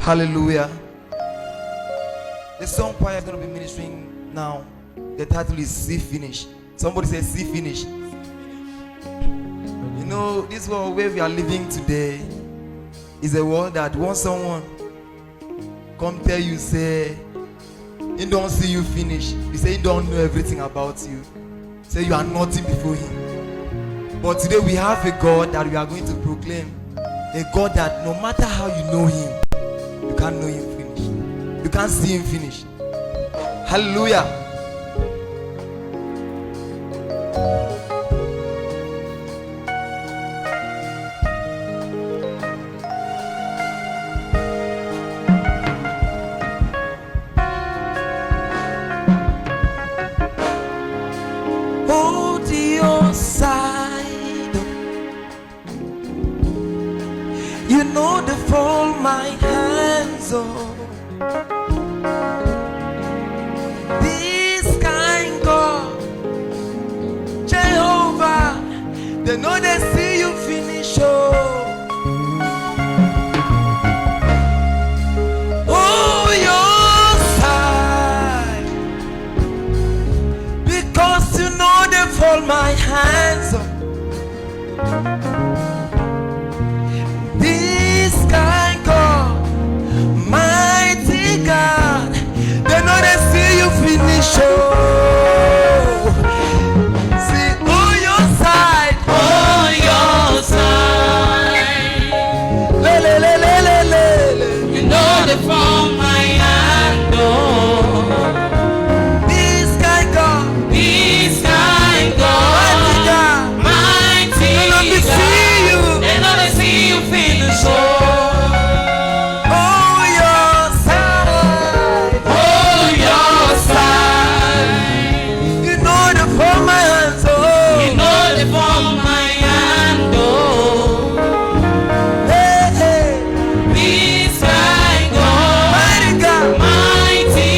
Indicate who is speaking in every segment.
Speaker 1: Hallelujah. The song choir is going to be ministering now. The title is See Finish. Somebody say See Finish. You know, this world where we are living today is a world that once someone come tell you, say, he don't see you finish. He say he don't know everything about you. Say you are nothing before him. But today we have a God that we are going to proclaim. A God that no matter how you know him, you can't know him finish. You can't see him finish. Hallelujah. Hold your side. You know the fall my hands on. This kind God, Jehovah, they know they see you finish. Oh, your side, because you know they fall my hands on. This kind God, mighty God, they know they see you finish. See, oh your side, le le le le le le.
Speaker 2: You know the form my hand on.
Speaker 1: This kind God,
Speaker 2: This kind
Speaker 1: mighty
Speaker 2: God,
Speaker 1: God,
Speaker 2: mighty
Speaker 1: they know they
Speaker 2: God,
Speaker 1: see you.
Speaker 2: they know they see you finish.
Speaker 1: Oh your side,
Speaker 2: Oh, your side.
Speaker 1: you know the form my hands.
Speaker 2: You
Speaker 1: Oh,
Speaker 2: know the form my hand on.
Speaker 1: hey hey,
Speaker 2: This kind God,
Speaker 1: mighty God,
Speaker 2: mighty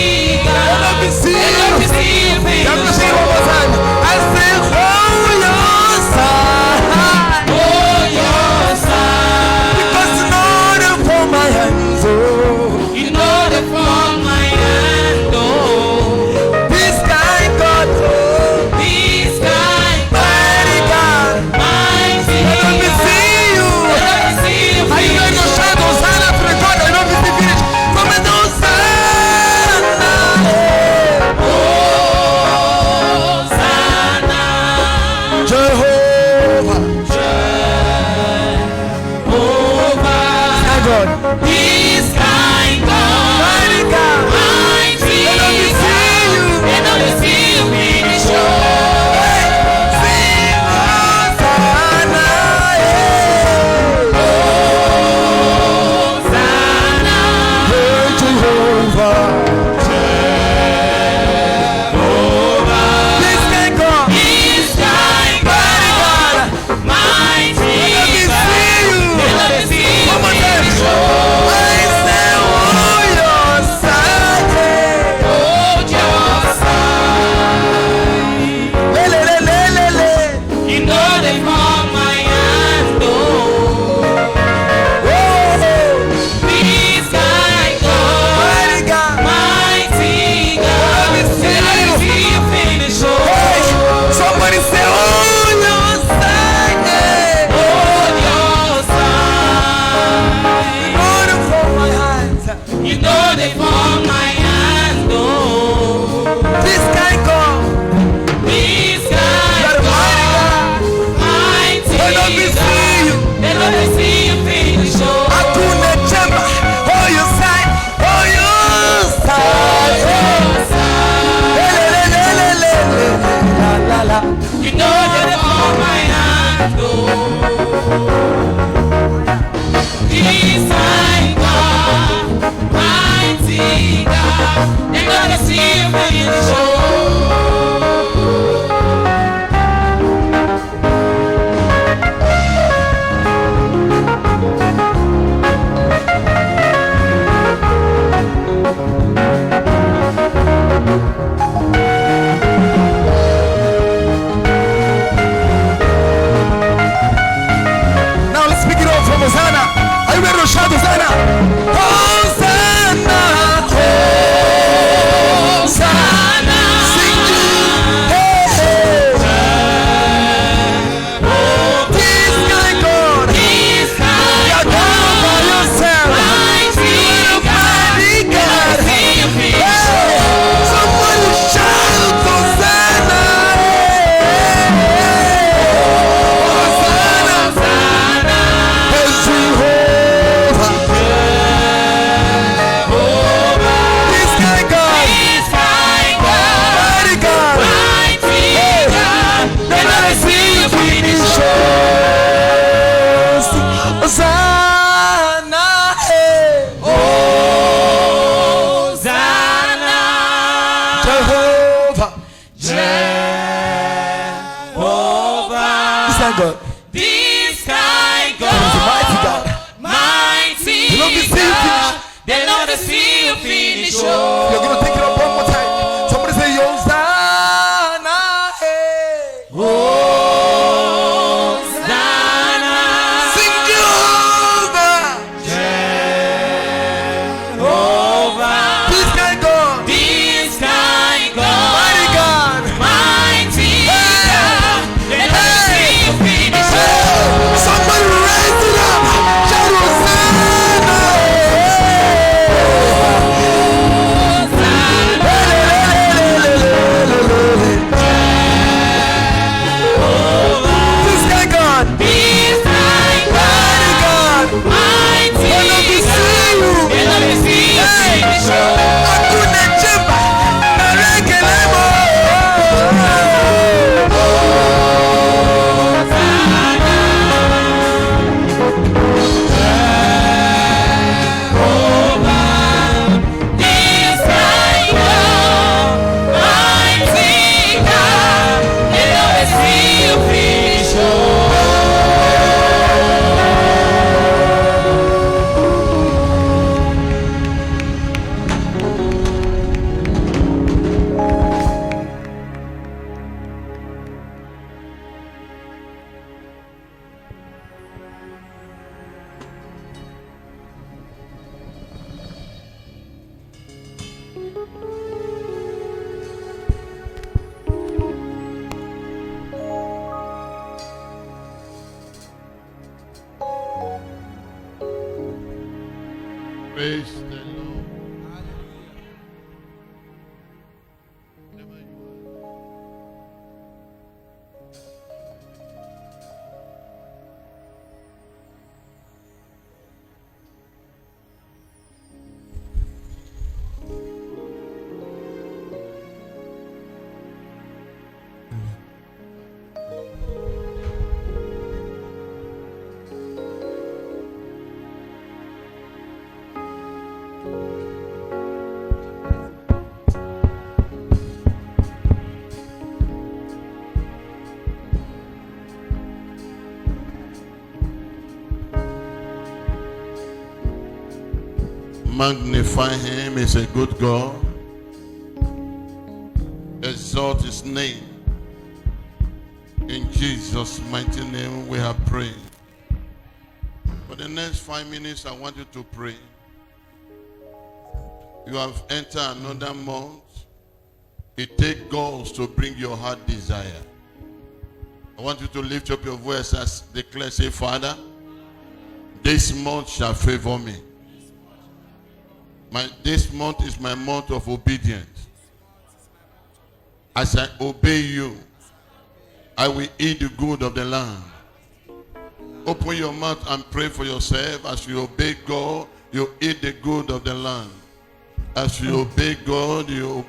Speaker 2: God,
Speaker 1: let me see
Speaker 2: they know they
Speaker 1: you.
Speaker 2: see you
Speaker 1: Let me
Speaker 2: finish.
Speaker 1: see one more time. I say, hold your side,
Speaker 2: Oh, your side.
Speaker 1: because you know the form my hands. Oh,
Speaker 2: You know the form my hand on.
Speaker 1: this kind God, oh,
Speaker 2: This kind
Speaker 1: mighty God,
Speaker 2: mighty
Speaker 1: let me
Speaker 2: God,
Speaker 1: see you.
Speaker 2: they know they see you
Speaker 1: Are you going to
Speaker 2: finish.
Speaker 1: shout Hosanna to the God that don't see finish? Come and Hosanna,
Speaker 2: Hosanna,
Speaker 1: Jehovah,
Speaker 2: Jehovah.
Speaker 1: thank God,
Speaker 2: This kind God,
Speaker 1: mighty God,
Speaker 2: mighty
Speaker 1: let me
Speaker 2: God,
Speaker 1: see you.
Speaker 2: they know they see you finish.
Speaker 1: Sing Hosanna,
Speaker 2: Hosanna,
Speaker 1: Jehovah, this kind God,
Speaker 2: this kind God, mighty
Speaker 1: let me
Speaker 2: God,
Speaker 1: see you.
Speaker 2: they know they see you
Speaker 1: One more time.
Speaker 2: finish.
Speaker 1: I say, oh, your side,
Speaker 2: Hold your side.
Speaker 1: le le le le le le.
Speaker 2: You know they form my hand on.
Speaker 1: Oh,
Speaker 2: This kind God,
Speaker 1: mighty God,
Speaker 2: mighty God,
Speaker 1: let me see
Speaker 2: they know
Speaker 1: you.
Speaker 2: they see you finish.
Speaker 1: Hey, somebody say, oh, your side,
Speaker 2: Hold your side.
Speaker 1: order for my hands.
Speaker 2: You know they form my hand on.
Speaker 1: This kind God,
Speaker 2: This
Speaker 1: you
Speaker 2: kind
Speaker 1: are the mighty God.
Speaker 2: mighty
Speaker 1: Let me see
Speaker 2: God,
Speaker 1: you.
Speaker 2: they know they see you finish.
Speaker 1: Akuna Chemba, oh, your side, oh, your side. Le le le le le le, la la la.
Speaker 2: You know they form my hand on. This kind God, mighty
Speaker 1: God.
Speaker 2: This kind
Speaker 1: He's a mighty
Speaker 2: God.
Speaker 1: God.
Speaker 2: Mighty
Speaker 1: The Lord will see you finish.
Speaker 2: God. The Lord will see you finish.
Speaker 1: You're going to take it up one more time. Somebody say, Hosanna. Hey.
Speaker 2: Hosanna.
Speaker 1: Sing Jehovah.
Speaker 2: Jehovah.
Speaker 1: This kind God.
Speaker 2: This kind God.
Speaker 1: Mighty God.
Speaker 2: Mighty God. The Lord will see you finish.
Speaker 1: Somebody raise it up. Shout Hosanna. This guy God.
Speaker 2: This kind
Speaker 1: Mighty God.
Speaker 2: Mighty
Speaker 1: Lord, let me see you.
Speaker 2: The Lord will see you finish.
Speaker 1: Akune chimba. Nareke lemo.
Speaker 2: This kind God. Mighty God. The Lord will see you finish.
Speaker 3: Praise the Lord. Magnify him, he's a good God. Exalt his name. In Jesus' mighty name we have prayed. For the next 5 minutes, I want you to pray. You have entered another month. It takes God to bring your heart desire. I want you to lift up your voice and declare, say, Father, this month shall favor me. This month is my month of obedience. As I obey you, I will eat the good of the land. Open your mouth and pray for yourself. As you obey God, you eat the good of the land. As you obey God, you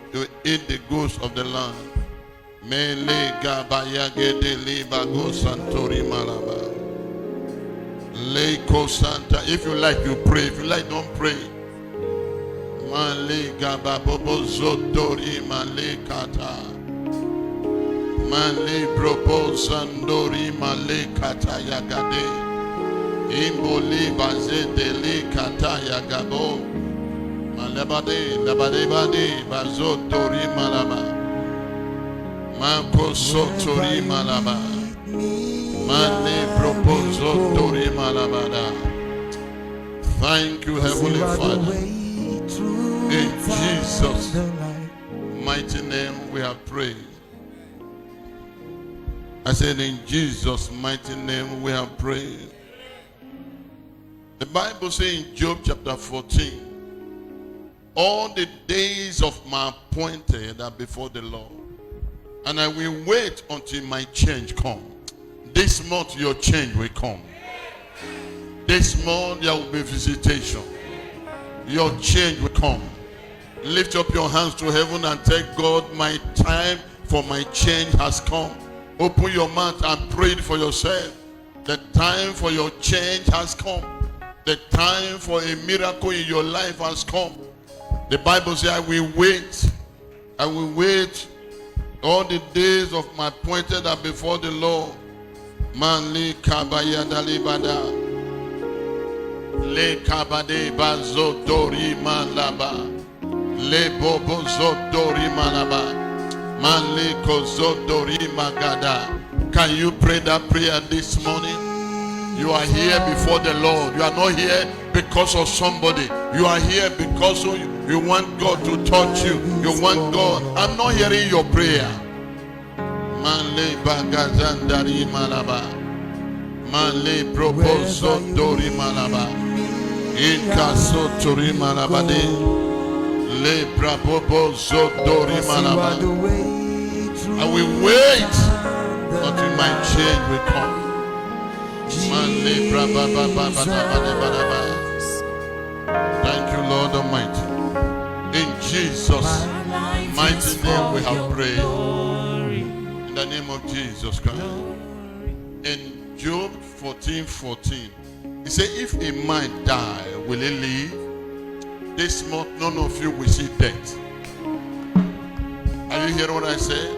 Speaker 3: eat the goods of the land. Mele gabaya gede libago santori malaba. Leko santa. If you like, you pray. If you like, don't pray. Male gababobo zotori male kata. Male bropo sandori male kata yagade. Imboli baze deli kata yagabo. Malabade labade bade bazotori malaba. Mako sotori malaba. Male bropo zotori malabada. Thank you, Heavenly Father. In Jesus' mighty name we have prayed. I said, in Jesus' mighty name we have prayed. The Bible says in Job chapter 14, all the days of my appointed are before the Lord, and I will wait until my change come. This month your change will come. This month there will be visitation. Your change will come. Lift up your hands to heaven and tell God, my time for my change has come. Open your mouth and pray it for yourself. The time for your change has come. The time for a miracle in your life has come. The Bible says, I will wait. I will wait. All the days of my appointed are before the Lord, Manli kabaya dalibada. Le kabade bazo dori malaba. Le bobo zo dori malaba. Manli kozo dori magada. Can you pray that prayer this morning? You are here before the Lord. You are not here because of somebody. You are here because you want God to touch you. You want God. I'm not hearing your prayer. Manle bagazandari malaba. Manle proposo dori malaba. Inkaso tori malabade. Le proposo dori malaba. I will wait until my change will come. Thank you, Lord Almighty. In Jesus' mighty name we have prayed. In the name of Jesus Christ. In Job 14:14, he said, if a man die, will he live? This month, none of you will see death. Are you hearing what I say?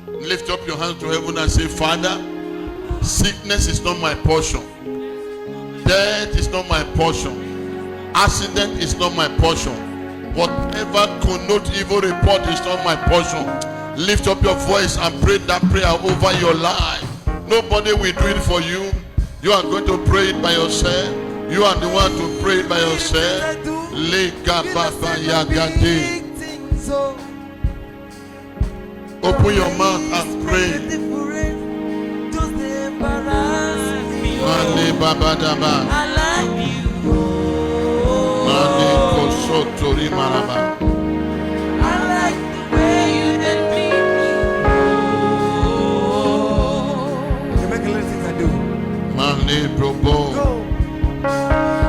Speaker 3: Lift up your hands to heaven and say, Father, sickness is not my portion. Death is not my portion. Accident is not my portion. Whatever connote evil report is not my portion. Lift up your voice and pray that prayer over your life. Nobody will do it for you. You are going to pray it by yourself. You are the one to pray it by yourself. Open your mouth and pray. Mande babadaba.
Speaker 2: I like you.
Speaker 3: Mande kosotori maraba.
Speaker 2: I like the way you did me.
Speaker 1: You make a little things I do.
Speaker 3: Mande probo.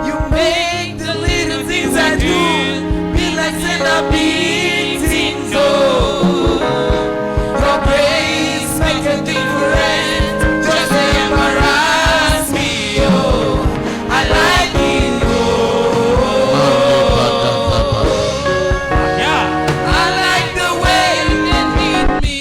Speaker 2: You make the little things I do be like send a big things. Oh, your grace make a difference. Just embarrass me. Oh, I like it. Oh, I like the way you can lead me.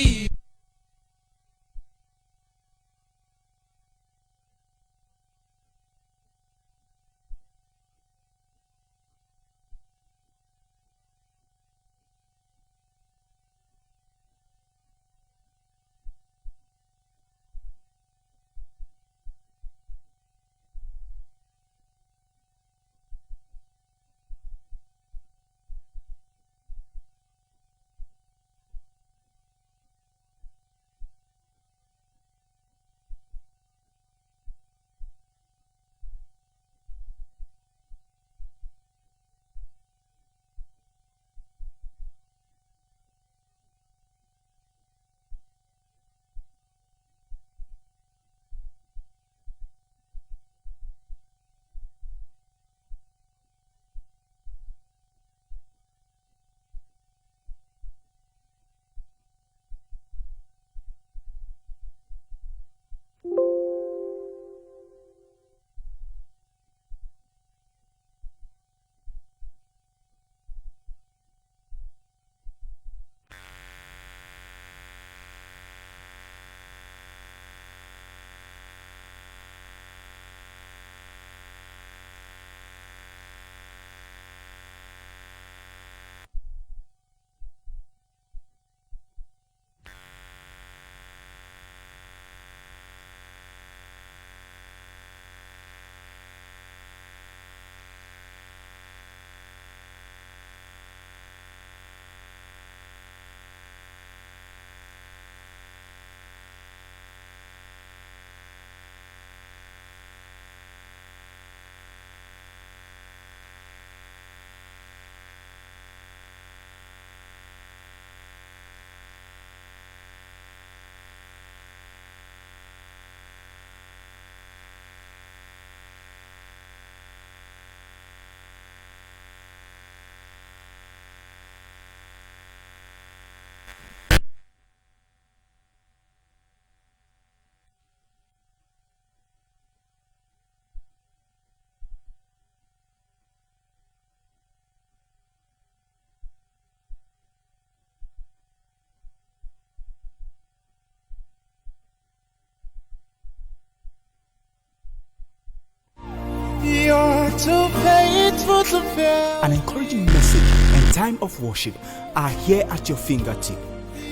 Speaker 4: An encouraging message and time of worship are here at your fingertip.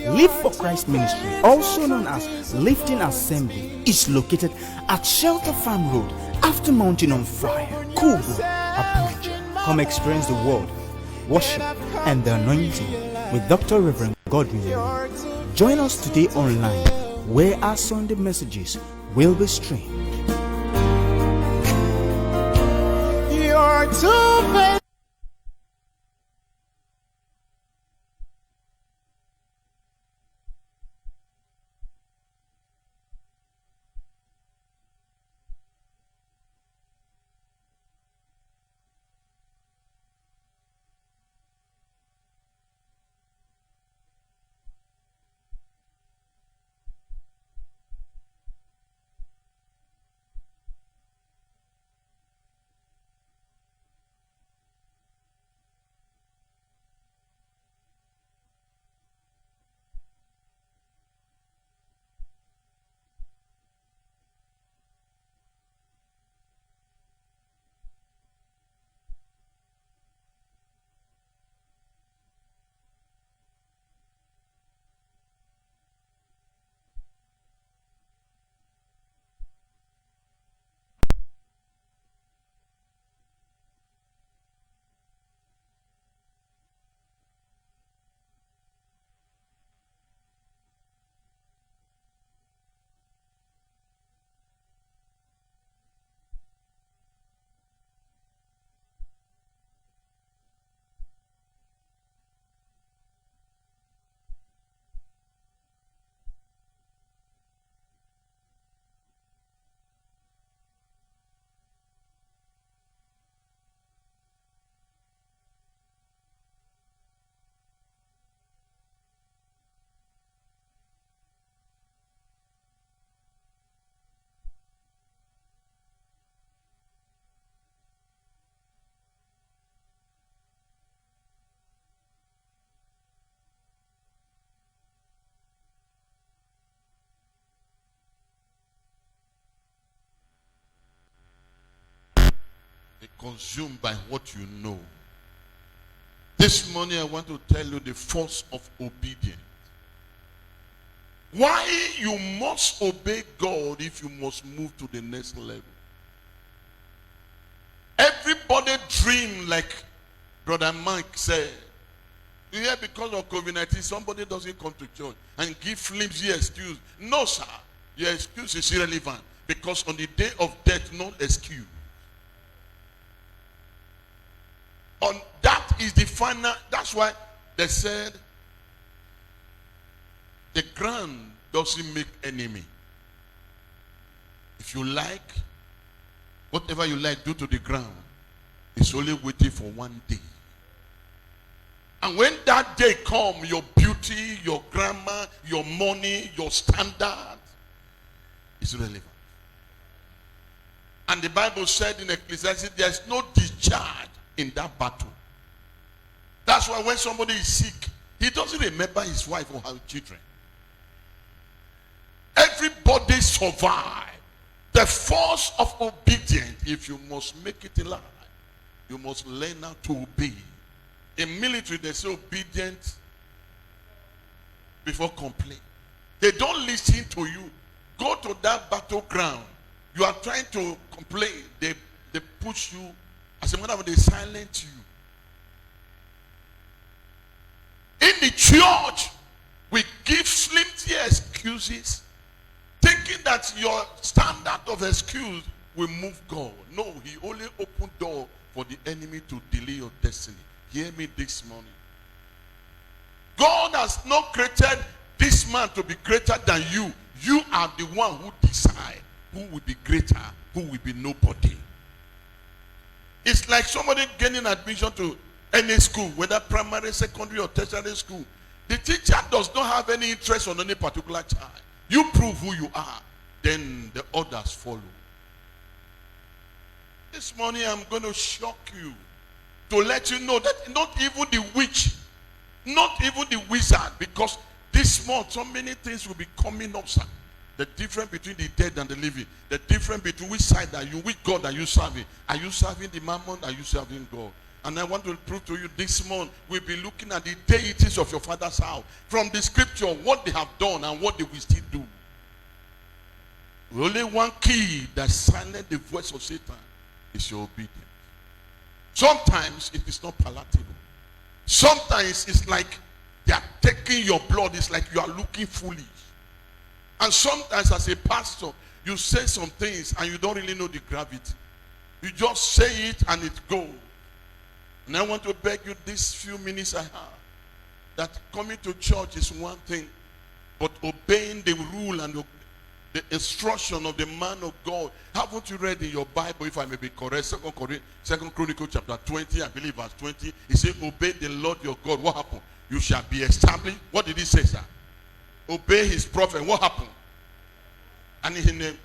Speaker 4: Live for Christ Ministry, also known as Lifting Assembly, is located at Shelter Farm Road, after Mountain on Fire, Kubo, Abuja. Come experience the word, worship, and the anointing with Dr. Reverend Godwin. Join us today online, where our Sunday messages will be streamed.
Speaker 2: You're too bad.
Speaker 3: Consumed by what you know. This morning I want to tell you the force of obedience. Why you must obey God if you must move to the next level. Everybody dream, like Brother Mike said. You hear, because of COVID-19, somebody doesn't come to church and give flimsy excuse. No, sir. Your excuse is irrelevant, because on the day of death, no excuse. On that is the final. That's why they said the ground doesn't make enemy. If you like, whatever you like, do to the ground. It's only waiting for one day. And when that day comes, your beauty, your grammar, your money, your standard is relevant. And the Bible said in Ecclesiastes, there is no discharge in that battle. That's why when somebody is sick, he doesn't remember his wife or her children. Everybody survive. The force of obedience, if you must make it in life, you must learn how to obey. In military, they say obedience before complaint. They don't listen to you. Go to that battleground. You are trying to complain. They push you. As a matter of fact, they silence you. In the church, we give flimsy excuses, thinking that your standard of excuse will move God. No, he only opened door for the enemy to delay your destiny. Hear me this morning. God has not created this man to be greater than you. You are the one who decide who will be greater, who will be nobody. It's like somebody gaining admission to any school, whether primary, secondary, or tertiary school. The teacher does not have any interest on any particular child. You prove who you are, then the others follow. This morning I'm going to shock you to let you know that not even the witch, not even the wizard, because this month so many things will be coming up, sir. The difference between the dead and the living. The difference between which side are you, which God are you serving? Are you serving the mammon? Are you serving God? And I want to prove to you this month, we'll be looking at the deities of your father's house. From the scripture, what they have done and what they will still do. Only one key that silenced the voice of Satan is your obedience. Sometimes it is not palatable. Sometimes it's like they are taking your blood. It's like you are looking foolish. And sometimes as a pastor, you say some things and you don't really know the gravity. You just say it and it goes. And I want to beg you these few minutes I have, that coming to church is one thing, but obeying the rule and the instruction of the man of God. Haven't you read in your Bible, if I may be correct, 2 Chronicles chapter 20, I believe verse 20, it says, obey the Lord your God. What happened? You shall be established. What did he say, sir? Obey his prophet. What happened? And in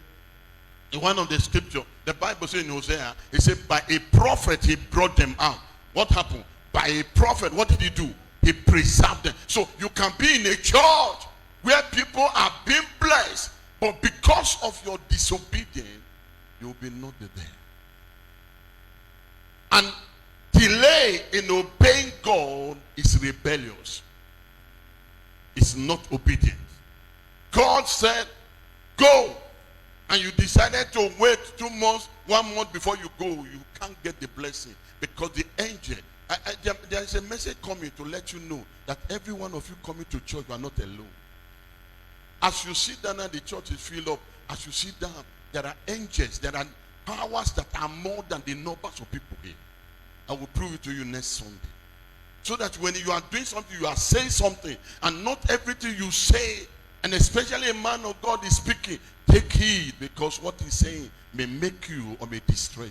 Speaker 3: one of the scripture, the Bible says in Hosea, it said, by a prophet he brought them out. What happened? By a prophet, what did he do? He preserved them. So you can be in a church where people are being blessed, but because of your disobedience, you will be not there. And delay in obeying God is rebellious. It's not obedience. God said, go. And you decided to wait 2 months, 1 month before you go. You can't get the blessing. Because the angel, there is a message coming to let you know that every one of you coming to church, you are not alone. As you sit down and the church is filled up, as you sit down, there are angels, there are powers that are more than the numbers of people here. I will prove it to you next Sunday. So that when you are doing something, you are saying something, and not everything you say, and especially a man of God is speaking, take heed, because what he's saying may make you or may destroy you.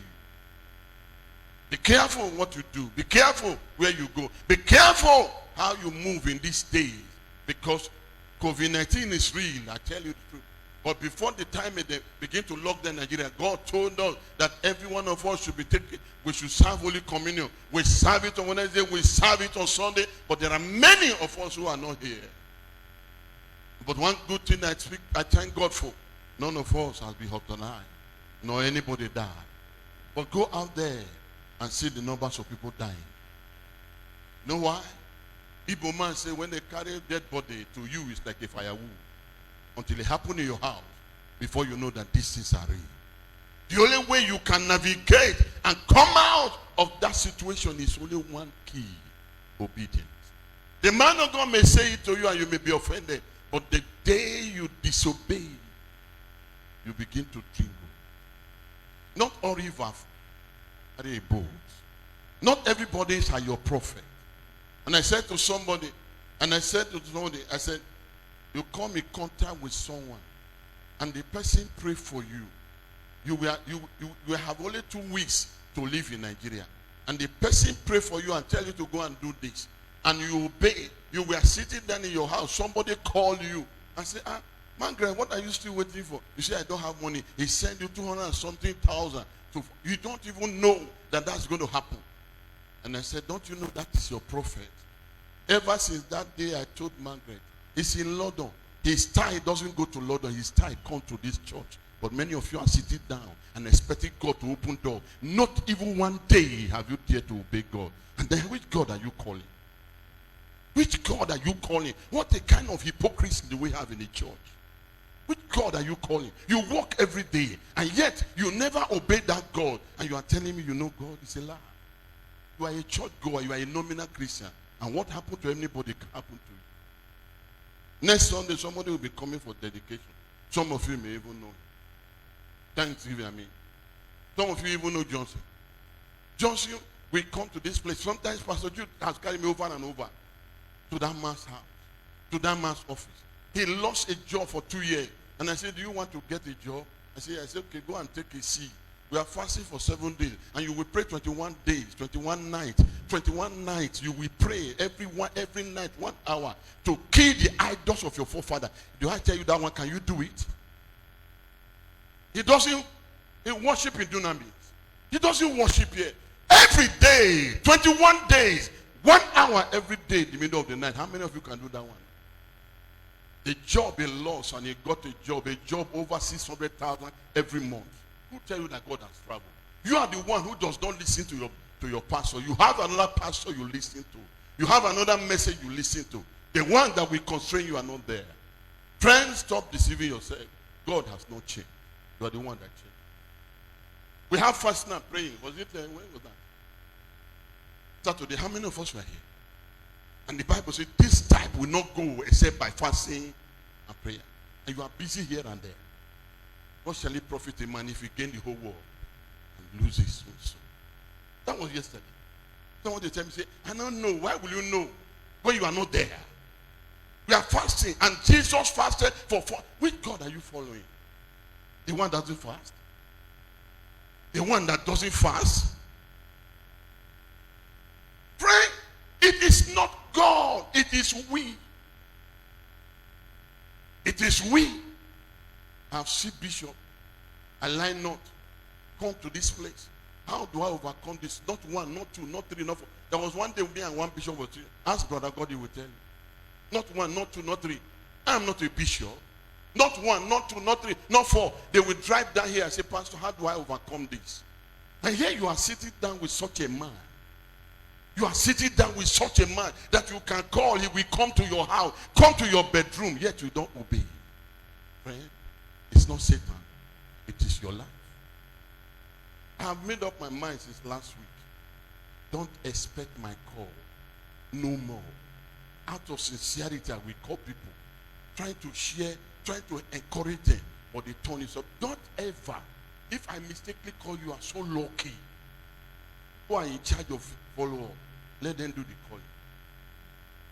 Speaker 3: Be careful what you do. Be careful where you go. Be careful how you move in these days, because COVID-19 is real, I tell you the truth. But before the time they begin to lock down Nigeria, God told us that every one of us should be taken. We should serve Holy Communion. We serve it on Wednesday, we serve it on Sunday. But there are many of us who are not here. But one good thing I thank God for, none of us has been hospitalized, nor anybody died. But go out there and see the numbers of people dying. You know why? Igbo man say when they carry a dead body to you, it's like a firewood. Until it happens in your house, before you know that these things are real. The only way you can navigate and come out of that situation is only one key: obedience. The man of God may say it to you and you may be offended, but the day you disobey, you begin to tingle. Not all rivers are a boat. Not everybody is your prophet. And I said to somebody, I said, you come in contact with someone, and the person pray for you. You will have only 2 weeks to live in Nigeria. And the person pray for you and tell you to go and do this. And you obey. You were sitting down in your house. Somebody called you and say, Margaret, what are you still waiting for? You say, I don't have money. He sent you 200 and something thousand. You don't even know that that's going to happen. And I said, don't you know that is your prophet? Ever since that day, I told Margaret, he's in London. His tie doesn't go to London. His tie comes to this church. But many of you are sitting down and expecting God to open door. Not even one day have you dared to obey God. And then which God are you calling? Which God are you calling? What a kind of hypocrisy do we have in the church? Which God are you calling? You walk every day, and yet you never obey that God. And you are telling me you know God is a lie. You are a church goer. You are a nominal Christian. And what happened to anybody can happen to you. Next Sunday, somebody will be coming for dedication. Some of you may even know him. Thanksgiving, I mean. Some of you even know Johnson. Johnson will come to this place. Sometimes Pastor Jude has carried me over and over to that man's house, to that man's office. He lost a job for 2 years. And I said, do you want to get a job? I said, okay, go and take a seat. We are fasting for 7 days. And you will pray 21 days, 21 nights. 21 nights you will pray every night 1 hour to kill the idols of your forefather. Do I tell you that one? Can you do it? He doesn't worship in Dunamis. He doesn't worship here. Every day, 21 days, 1 hour every day in the middle of the night. How many of you can do that one? The job he lost, and he got a job over 600,000 every month. Who tell you that God has traveled? You are the one who does not listen to to your pastor. You have another pastor you listen to. You have another message you listen to. The one that will constrain you are not there. Friends, stop deceiving yourself. God has not changed. You are the one that changed. We have fasting and praying. Was it, when was that? Saturday. How many of us were here? And the Bible says this type will not go except by fasting and prayer. And you are busy here and there. What shall it profit a man if he gain the whole world and lose his own soul? That was yesterday. Someone will tell me, say, I don't know. Why will you know when you are not there? We are fasting, and Jesus fasted for 4. Which God are you following? The one that doesn't fast? The one that doesn't fast? Friend, it is not God, it is we. It is we. I have seen Bishop, I line not, come to this place. How do I overcome this? Not 1, not 2, not 3, not 4. There was one day me and one bishop was 3. Ask Brother God, he will tell you. Not 1, not 2, not 3. I am not a bishop. Not 1, not 2, not 3, not 4. They will drive down here and say, Pastor, how do I overcome this? And here you are sitting down with such a man. You are sitting down with such a man that you can call. He will come to your house, come to your bedroom, yet you don't obey. Friend, it's not Satan. It is your life. I have made up my mind since last week. Don't expect my call. No more. Out of sincerity, I will call people. Trying to share, trying to encourage them. But the turn is up. Don't ever. If I mistakenly call you, are so lucky. Who are in charge of follow-up? Let them do the calling.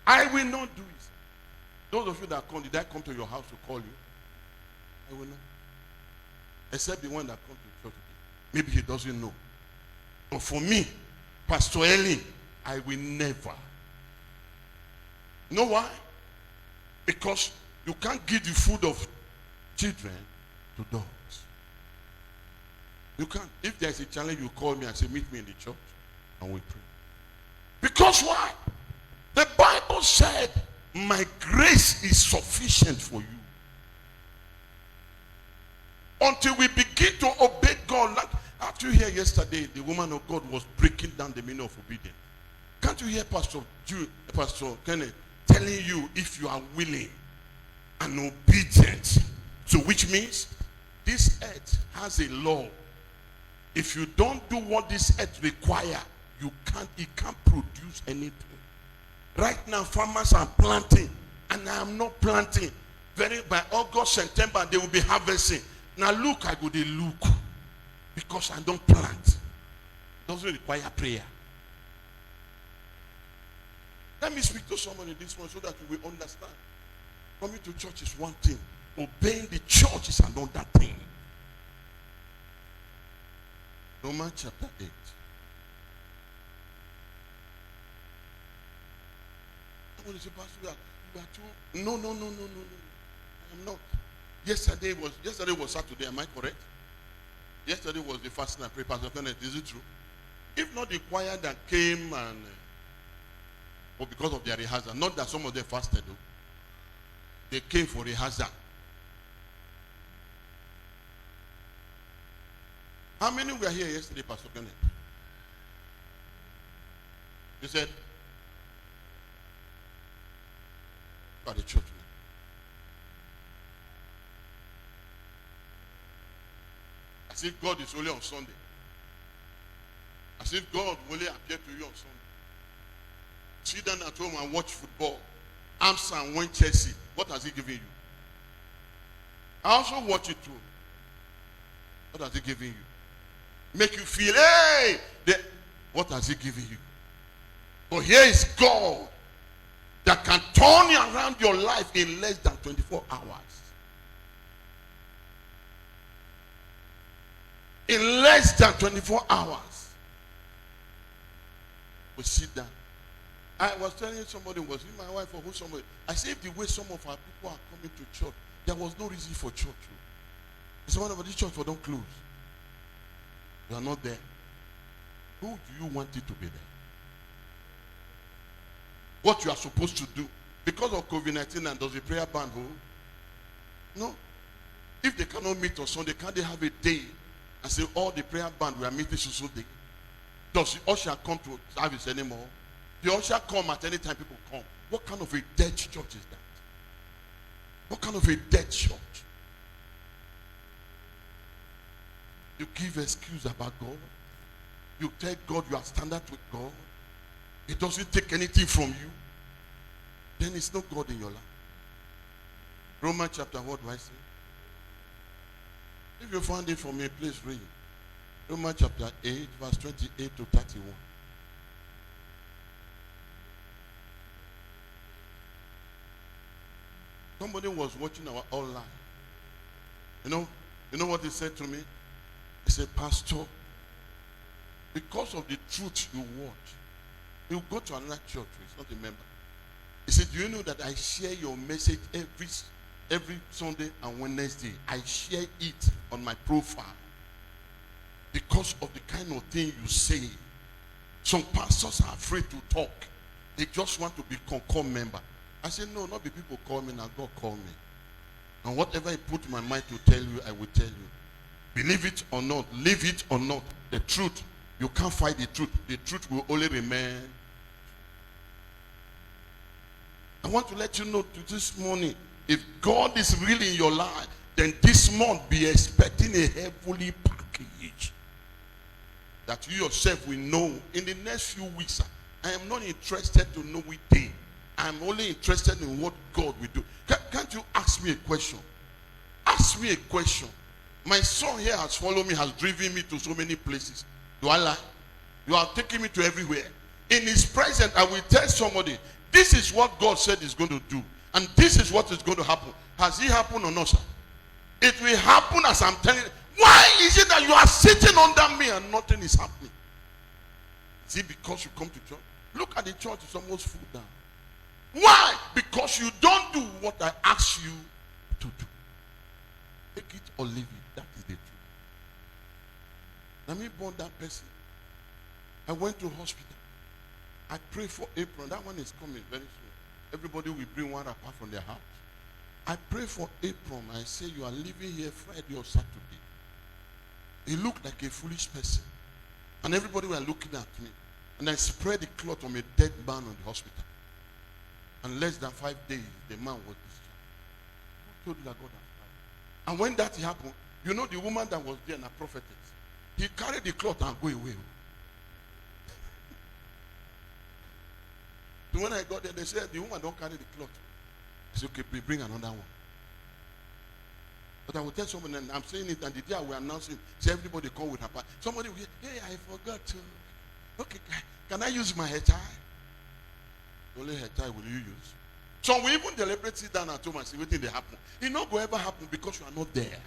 Speaker 3: I will not do it. Those of you that come, did I come to your house to call you? I will not. Except the one that comes to church. Maybe he doesn't know. But for me, Pastor Eli, I will never. You know why? Because you can't give the food of children to dogs. You can't. If there's a challenge, you call me and say, meet me in the church, and we pray. Because why? The Bible said, my grace is sufficient for you. Until we begin to obey God. Like, after you hear yesterday, the woman of God was breaking down the meaning of obedience. Can't you hear Pastor Kenneth telling you if you are willing and obedient? So which means this earth has a law. If you don't do what this earth requires, it can't produce anything. Right now, farmers are planting, and I am not planting. By August, September, they will be harvesting. Now look, I go, they look. Because I don't plant. It doesn't require prayer. Let me speak to someone in this one so that you will understand. Coming to church is one thing. Obeying the church is another thing. Romans chapter 8. I want to say, Pastor, you are too. No. I am not. Yesterday was Saturday, am I correct? Yesterday was the fasting and prayer. Pastor Kenneth, is it true? If not the choir that came and but because of their rehearsal, not that some of them fasted though. They came for rehearsal. How many were here yesterday, Pastor Kenneth? You said, you are the church now. As if God is only on Sunday. As if God will only appear to you on Sunday. Sit down at home and watch football. Armstrong won Chelsea. What has he given you? I also watch it too. What has he given you? Make you feel, hey! What has he given you? But here is God that can turn around your life in less than 24 hours. In less than 24 hours. We sit down. I was telling somebody, was it my wife or who somebody? I said, the way some of our people are coming to church, there was no reason for church. I said, what about this church for don't close? You are not there. Who do you want it to be there? What you are supposed to do. Because of COVID-19 and does the prayer band hold? No. If they cannot meet on Sunday, can't they have a day and say, all the prayer band we are meeting so day? Does the usher come to service anymore? The usher come at any time people come. What kind of a dead church is that? What kind of a dead church? You give excuse about God. You tell God you are standard with God. It doesn't take anything from you. Then it's not God in your life. Romans chapter, what do I say? If you find it for me, please read. Romans chapter 8, verse 28 to 31. Somebody was watching our online. You know what he said to me? He said, Pastor, because of the truth you watch, you go to another church, it's not a member. He said, do you know that I share your message every Sunday and Wednesday? I share it on my profile because of the kind of thing you say. Some pastors are afraid to talk. They just want to be Concord member. I said, no, not the people call me, now God call me. And whatever I put in my mind to tell you, I will tell you. Believe it or not, leave it or not, the truth, you can't fight the truth. The truth will only remain. I want to let you know this morning, if God is really in your life, then this month be expecting a heavenly package that you yourself will know in the next few weeks. I am not interested to know which day. I am only interested in what God will do. Can't you ask me a question? Ask me a question. My son here has followed me, has driven me to so many places. Do I lie? You are taking me to everywhere. In his presence, I will tell somebody, this is what God said is going to do. And this is what is going to happen. Has it happened or not, sir? It will happen as I'm telling you. Why is it that you are sitting under me and nothing is happening? Is it because you come to church? Look at the church, it's almost full down. Why? Because you don't do what I ask you to do. Take it or leave it. That is the truth. Let me born that person. I went to hospital. I prayed for April. That one is coming very soon. Everybody will bring one apart from their house. I pray for April. I say, you are living here Friday or Saturday. He looked like a foolish person. And everybody were looking at me. And I spread the cloth on a dead man on the hospital. And less than 5 days, the man was discharged. Who told you that God has died? And when that happened, you know the woman that was there, a prophetess, he carried the cloth and go away. So when I got there, they said, the woman don't carry the cloth. I said, okay, bring another one. But I will tell someone, and I'm saying it, and the day I will announce it, say everybody come with her part. Somebody will say, hey, I forgot to. Okay, can I use my hair tie? Only hair tie will you use. So we even deliberately sit down at home and see what thing they happen. It not going to ever happen because you are not there.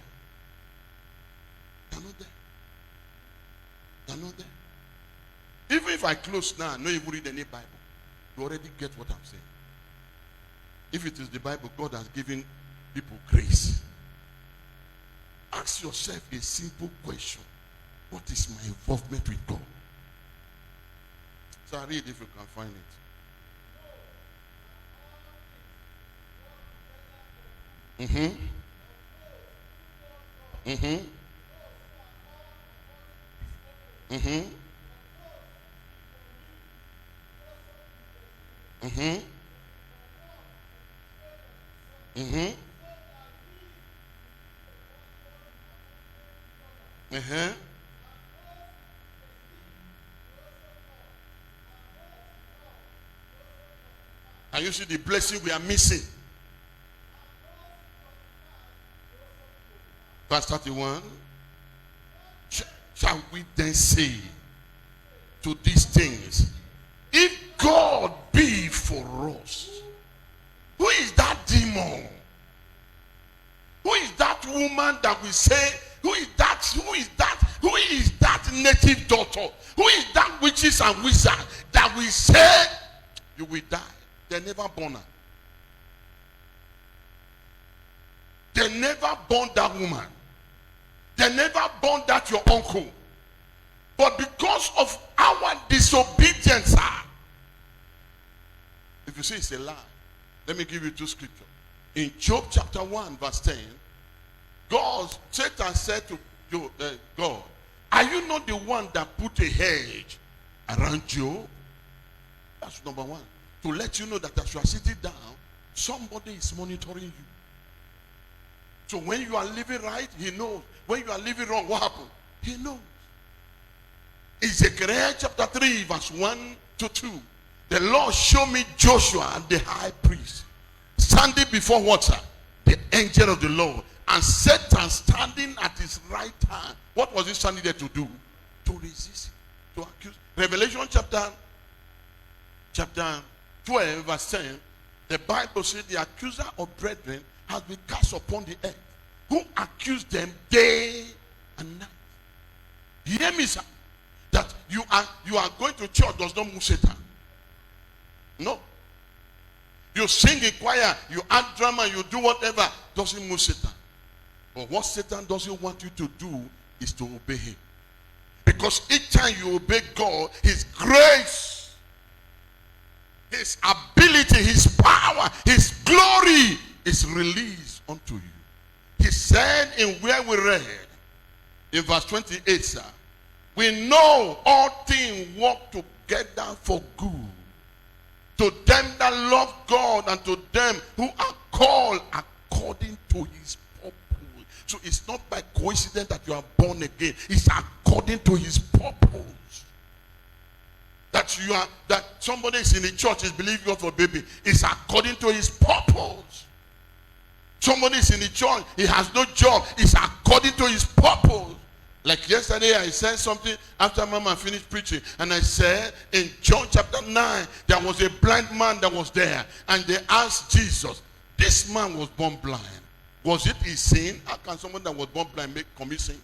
Speaker 3: You are not there. You are not there. Even if I close now and not even read any Bible, you already get what I'm saying. If it is the Bible, God has given people grace. Ask yourself a simple question. What is my involvement with God? So I read if you can find it. And you see the blessing we are missing. Verse 31. Shall we then say to these things, if God be for us, who is that demon? Who is that woman that we say, who is that native daughter? Who is that witches and wizards that we say you will die? They never born her. They never born that woman. They never born that your uncle. But because of our disobedience, if you say it's a lie, let me give you two scriptures. In Job chapter 1 verse 10, Satan said to God, are you not the one that put a hedge around you. That's number one. To let you know that as you are sitting down, somebody is monitoring you. So when you are living right, he knows. When you are living wrong, what happened? He knows. Ezekiel chapter 3 verse 1 to 2. The Lord showed me Joshua the high priest standing before water, the angel of the Lord, and Satan standing at his right hand. What was he standing there to do? To resist, to accuse. Revelation chapter 12 verse 10, the Bible says the accuser of brethren has been cast upon the earth, who accuse them day and night. Hear me, sir, that you are going to church does not move Satan. No. You sing in choir, you act drama, you do whatever, doesn't move Satan. But what Satan doesn't want you to do is to obey him. Because each time you obey God, his grace, his ability, his power, his glory is released unto you. He said in where we read, in verse 28, sir, we know all things work together for good to them that love God and to them who are called according to his purpose. So it's not by coincidence that you are born again. It's according to his purpose. That somebody is in the church is believing God for a baby. It's according to his purpose. Somebody is in the church, he has no job. It's according to his purpose. Like yesterday, I said something after Mama finished preaching. And I said, in John chapter 9, there was a blind man that was there. And they asked Jesus, this man was born blind. Was it his sin? How can someone that was born blind commit sin?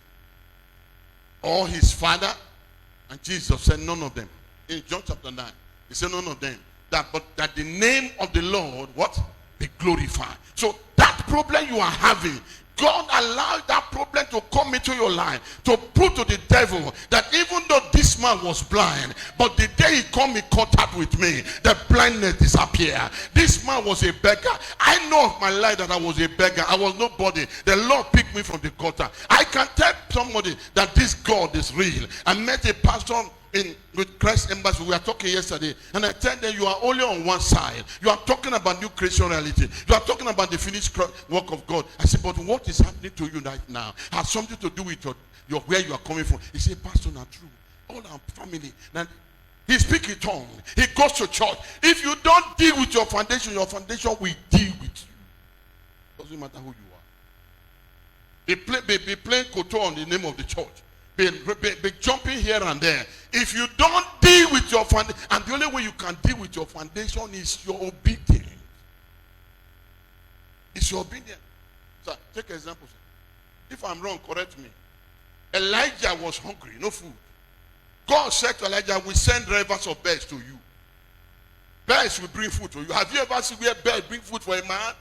Speaker 3: Or his father? And Jesus said, none of them. In John chapter 9, he said, none of them. But that the name of the Lord, what? Be glorified. So that problem you are having, God allowed that problem to come into your life to prove to the devil that even though this man was blind, but the day he come in contact with me, the blindness disappeared. This man was a beggar. I know of my life that I was a beggar. I was nobody. The Lord picked me from the gutter. I can tell somebody that this God is real. I met a pastor with Christ Embassy. We were talking yesterday, and I tell them you are only on one side. You are talking about new creation reality. You are talking about the finished work of God. I said, but what is happening to you right now has something to do with your where you are coming from. He said, Pastor, not true. All our family. Now, he speaks in tongue. He goes to church. If you don't deal with your foundation will deal with you. Doesn't matter who you are. They play koto on the name of the church. Be jumping here and there. If you don't deal with your foundation, and the only way you can deal with your foundation is your obedience. It's your obedience. So, take an example. If I'm wrong, correct me. Elijah was hungry, no food. God said to Elijah, we send drivers of birds to you. Birds will bring food to you. Have you ever seen where birds bring food for a man?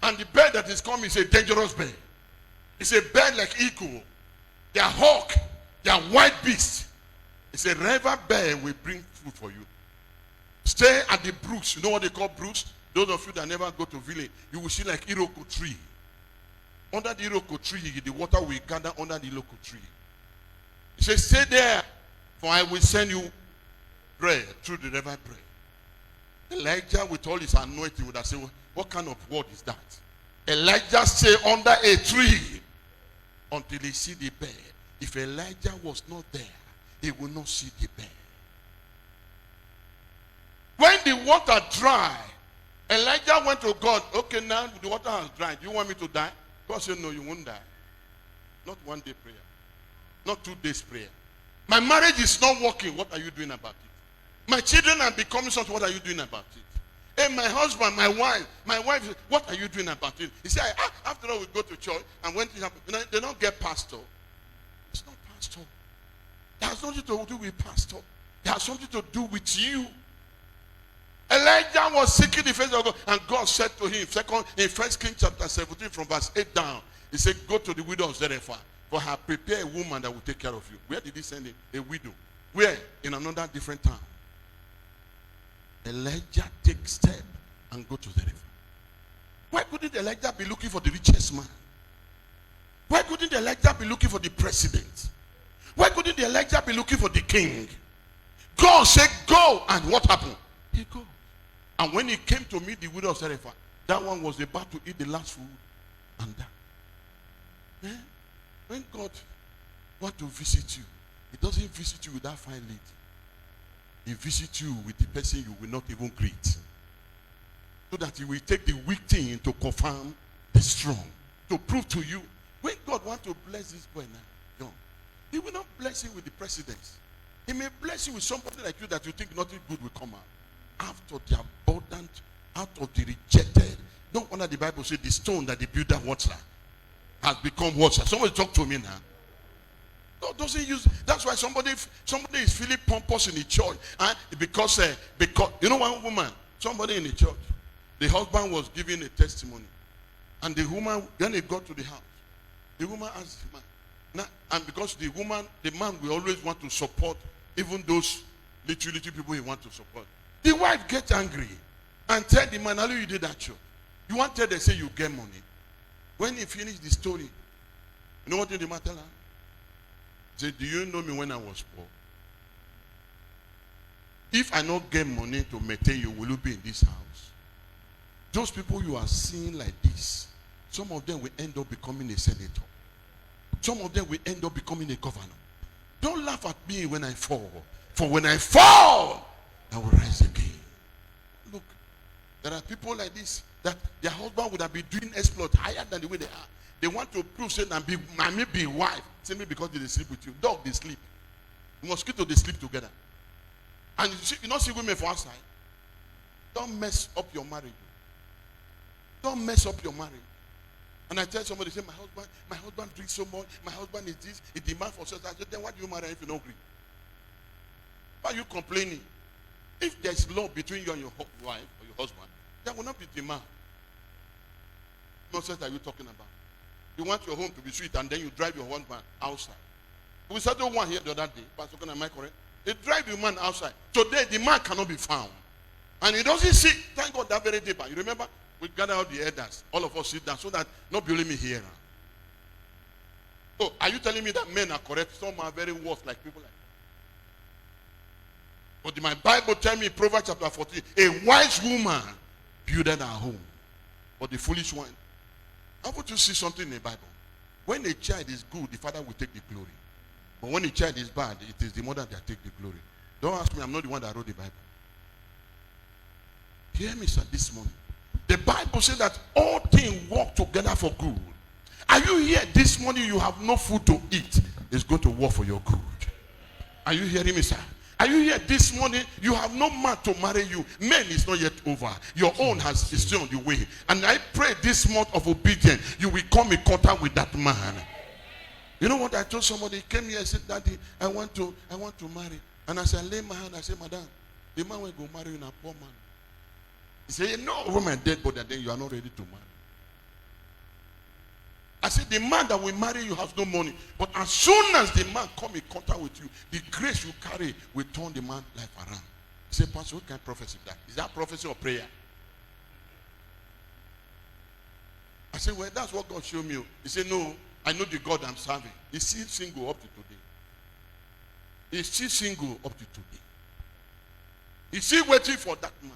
Speaker 3: And the bird that is coming is a dangerous bird. It's a bird like eagle. They are hawk. They are wild beasts. It's a river bird will bring food for you. Stay at the brooks. You know what they call brooks? Those of you that never go to village, you will see like Iroko tree. Under the Iroko tree, the water will gather under the Iroko tree. He says, stay there, for I will send you bread through the river bread. Elijah, with all his anointing, would have said, what kind of word is that? Elijah stayed under a tree until he see the bird. If Elijah was not there, he will not see the bird. When the water dry, Elijah went to God. Okay, now the water has dried. You want me to die? God said, no, you won't die. Not 1 day prayer. Not 2 days prayer. My marriage is not working. What are you doing about it? My children are becoming something. What are you doing about it? Hey, my husband, my wife, what are you doing about it? He said, after all, we go to church, and when things happen, they don't get pastor. It's not pastor. It has nothing to do with pastor. It has something to do with you. Elijah was seeking the face of God, and God said to him, in 1 Kings chapter 17, from verse 8 down, he said, go to the widow of Zarephath, for her prepare a woman that will take care of you. Where did he send him? A widow. Where? In another different town. Elijah takes step and go to the river. Why couldn't Elijah be looking for the richest man? Why couldn't Elijah be looking for the president? Why couldn't the Elijah be looking for the king? God said, go. And what happened? He goes. And when he came to meet the widow of Zarephath, that one was about to eat the last food and die. When God wants to visit you, he doesn't visit you with that fine lady. He visits you with the person you will not even greet. So that he will take the weak thing to confirm the strong. To prove to you, when God wants to bless this boy now, John, he will not bless you with the presidents. He may bless you with somebody like you that you think nothing good will come out. Out of the abundant, out of the rejected. No wonder the Bible says the stone that the builder water has become water. Somebody talk to me now. God doesn't use. That's why somebody is feeling pompous in the church, because you know one woman, somebody in the church, the husband was giving a testimony, and the woman, when they got to the house, the woman asked the man, now, and because the man will always want to support even those little people he want to support. The wife gets angry and tell the man, "How you did that church? You want to tell them say you get money." When he finished the story, you know what did the man tell her? He said, "Do you know me when I was poor? If I not get money to maintain you, will you be in this house?" Those people you are seeing like this, some of them will end up becoming a senator. Some of them will end up becoming a governor. Don't laugh at me when I fall. For when I fall, I will rise again. Look, there are people like this that their husband would have been doing exploit higher than the way they are. They want to prove, say, I may be wife. Simply because they sleep with you. Dog, they sleep. Mosquito, they sleep together. And you don't see women for outside. Don't mess up your marriage. Don't mess up your marriage. And I tell somebody, say, my husband drinks so much. My husband is this. He demands for sex. I said, then why do you marry if you don't agree? Why are you complaining? If there's love between you and your wife or your husband, there will not be demand. What nonsense are you talking about? You want your home to be sweet and then you drive your husband outside. We started one here the other day. Pastor, am I correct? They drive the man outside. Today the man cannot be found. And he doesn't see. Thank God that very day. You remember? We gather out the elders. All of us sit down so that not believe me here. So are you telling me that men are correct? Some are very worse like people like that. But my Bible tells me, Proverbs chapter 14, a wise woman builded her home. But the foolish one. How would you see something in the Bible? When a child is good, the father will take the glory. But when a child is bad, it is the mother that takes the glory. Don't ask me, I'm not the one that wrote the Bible. Hear me, sir, this morning. The Bible says that all things work together for good. Are you here this morning? You have no food to eat. It's going to work for your good. Are you hearing me, sir? Are you here this morning? You have no man to marry you. Men is not yet over. Your own is still on the way. And I pray this month of obedience, you will come in contact with that man. You know what I told somebody? He came here and said, "Daddy, I want to marry." And I said, lay my hand. I said, "Madam, the man will go marry you, a poor man." He said, "No, woman dead, but then you are not ready to marry." I said, the man that will marry you has no money. But as soon as the man come in contact with you, the grace you carry will turn the man life around. He said, "Pastor, what kind of prophecy is that? Is that prophecy or prayer?" I said, "Well, that's what God showed me." He said, "No, I know the God I'm serving. He's still single up to today. He's still single up to today. He's still waiting for that man.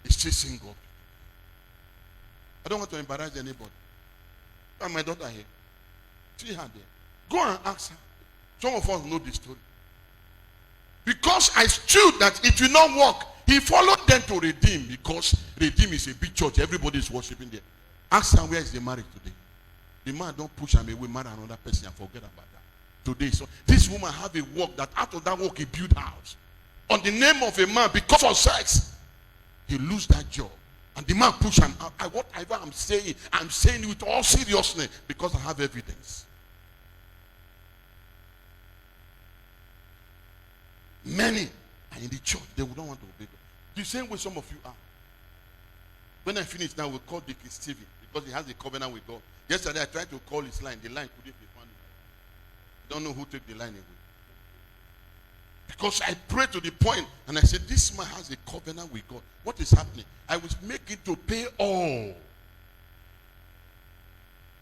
Speaker 3: He's still single up to today." I don't want to embarrass anybody. And my daughter here, see her there. Go and ask her. Some of us know this story. Because I stood that it will not work, he followed them to Redeem, because Redeem is a big church. Everybody is worshiping there. Ask her, where is the marriage today? The man don't push him away, marry another person and forget about that. Today, so this woman have a work that out of that work he built house. On the name of a man, because of sex, he lose that job. And the man push him out. Whatever I'm saying it with all seriousness because I have evidence. Many are in the church. They would not want to obey God. The same way some of you are. When I finish now, we'll call Dickie Stephen because he has a covenant with God. Yesterday, I tried to call his line. The line couldn't be found. I don't know who took the line away. Because I prayed to the point and I said, this man has a covenant with God. What is happening? I was making to pay all.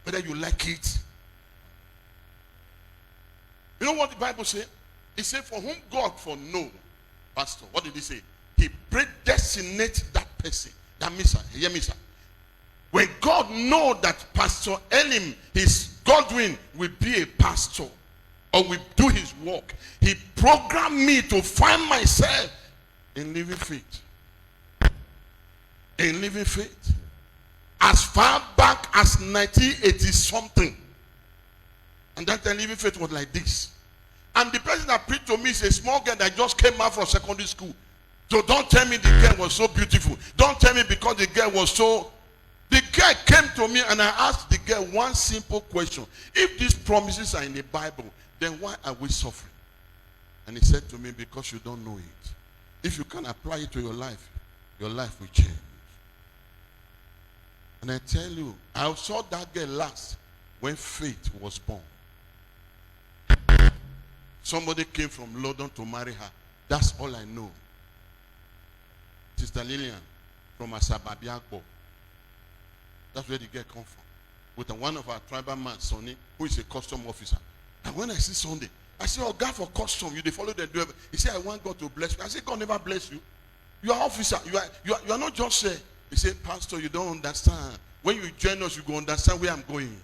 Speaker 3: Whether you like it. You know what the Bible says? It said, for whom God foreknow, Pastor, what did he say? He predestinated that person. That means, hear me, sir. When God know that Pastor Elim, his Godwin, will be a pastor or will do his work, he programmed me to find myself in living faith. In living faith. As far back as 1980 something. And that time living faith was like this. And the person that preached to me is a small girl that just came out from secondary school. So don't tell me the girl was so beautiful. Don't tell me because the girl was so... The girl came to me and I asked the girl one simple question. If these promises are in the Bible, then why are we suffering? And he said to me, because you don't know it. If you can apply it to your life will change. And I tell you, I saw that girl last when faith was born. Somebody came from London to marry her. That's all I know. Sister Lillian from Asababiakbo. That's where the girl come from. With one of our tribal man, Sonny, who is a custom officer. And when I see Sunday, I say, oh, God for custom, they follow the do. He said, I want God to bless you. I say, God never bless you. You are officer. You are not just say. He said, Pastor, you don't understand. When you join us, you go understand where I'm going.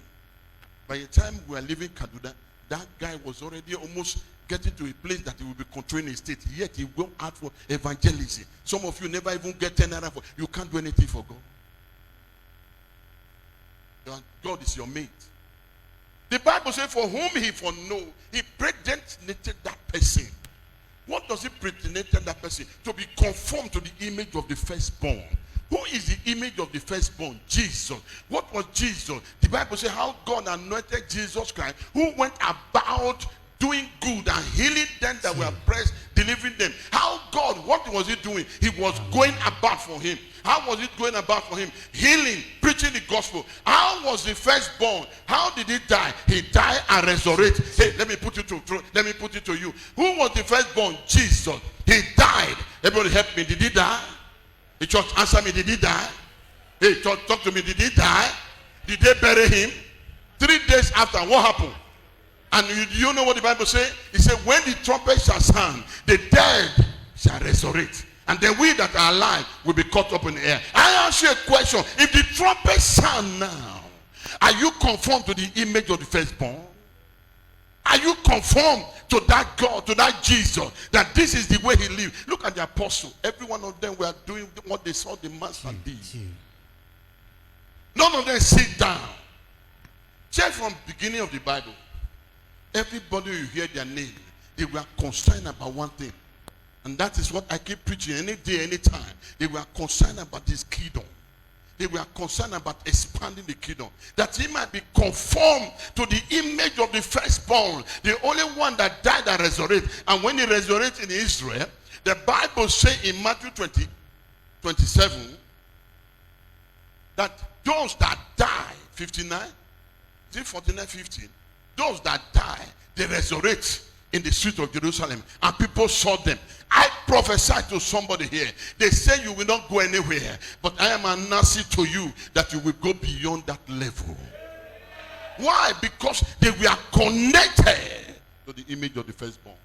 Speaker 3: By the time we are leaving Kaduna, that guy was already almost getting to a place that he will be controlling a state. Yet he will out for evangelism. Some of you never even get 10 naira for. You can't do anything for God. God is your mate. The Bible says, for whom he foreknow, he predestinated that person. What does he predestinate that person? To be conformed to the image of the firstborn. Who is the image of the firstborn? Jesus. What was Jesus? The Bible says how God anointed Jesus Christ, who went about doing good and healing them that were oppressed, delivering them. How God, what was he doing? He was going about for him. How was he going about for him? Healing, preaching the gospel. How was the firstborn? How did he die? He died and resurrected. Hey, let me put it to you. Who was the firstborn? Jesus. He died. Everybody help me. Did he die? The church answer me. Did he die? Hey, church, talk to me. Did he die? Did they bury him? 3 days after, what happened? And you know what the Bible says? It said, when the trumpet shall sound, the dead shall resurrect. And then we that are alive will be caught up in the air. I ask you a question. If the trumpet sound now, are you conformed to the image of the firstborn? Are you conformed to that God, to that Jesus, that this is the way he lived? Look at the apostle. Every one of them were doing what they saw the master did. None of them sit down. Check from the beginning of the Bible. Everybody you hear their name, they were concerned about one thing. And that is what I keep preaching any day, any time. They were concerned about this kingdom. They were concerned about expanding the kingdom. That he might be conformed to the image of the firstborn. The only one that died and resurrected. And when he resurrected in Israel, the Bible says in Matthew 20:27 that those that die, 59, 49, 15, those that die, they resurrect in the street of Jerusalem, and people saw them. I prophesy to somebody here. They say you will not go anywhere, but I am announcing to you that you will go beyond that level. Why? Because they were connected to the image of the firstborn.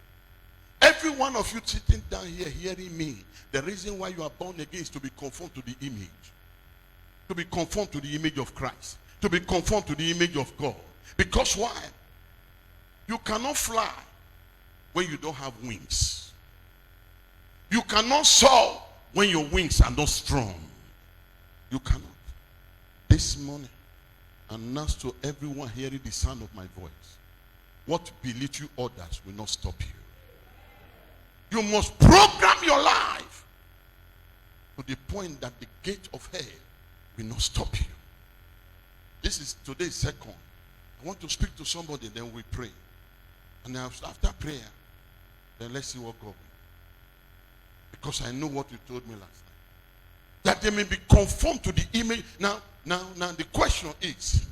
Speaker 3: Every one of you sitting down here hearing me, the reason why you are born again is to be conformed to the image. To be conformed to the image of Christ. To be conformed to the image of God. Because why? You cannot fly when you don't have wings. You cannot soar when your wings are not strong. You cannot. This morning, announce to everyone hearing the sound of my voice, what belittle others will not stop you. You must program your life to the point that the gate of hell will not stop you. This is today's second. I want to speak to somebody, then we pray. And after prayer, then let's see what God will. Because I know what you told me last night. That they may be conformed to the image. Now the question is,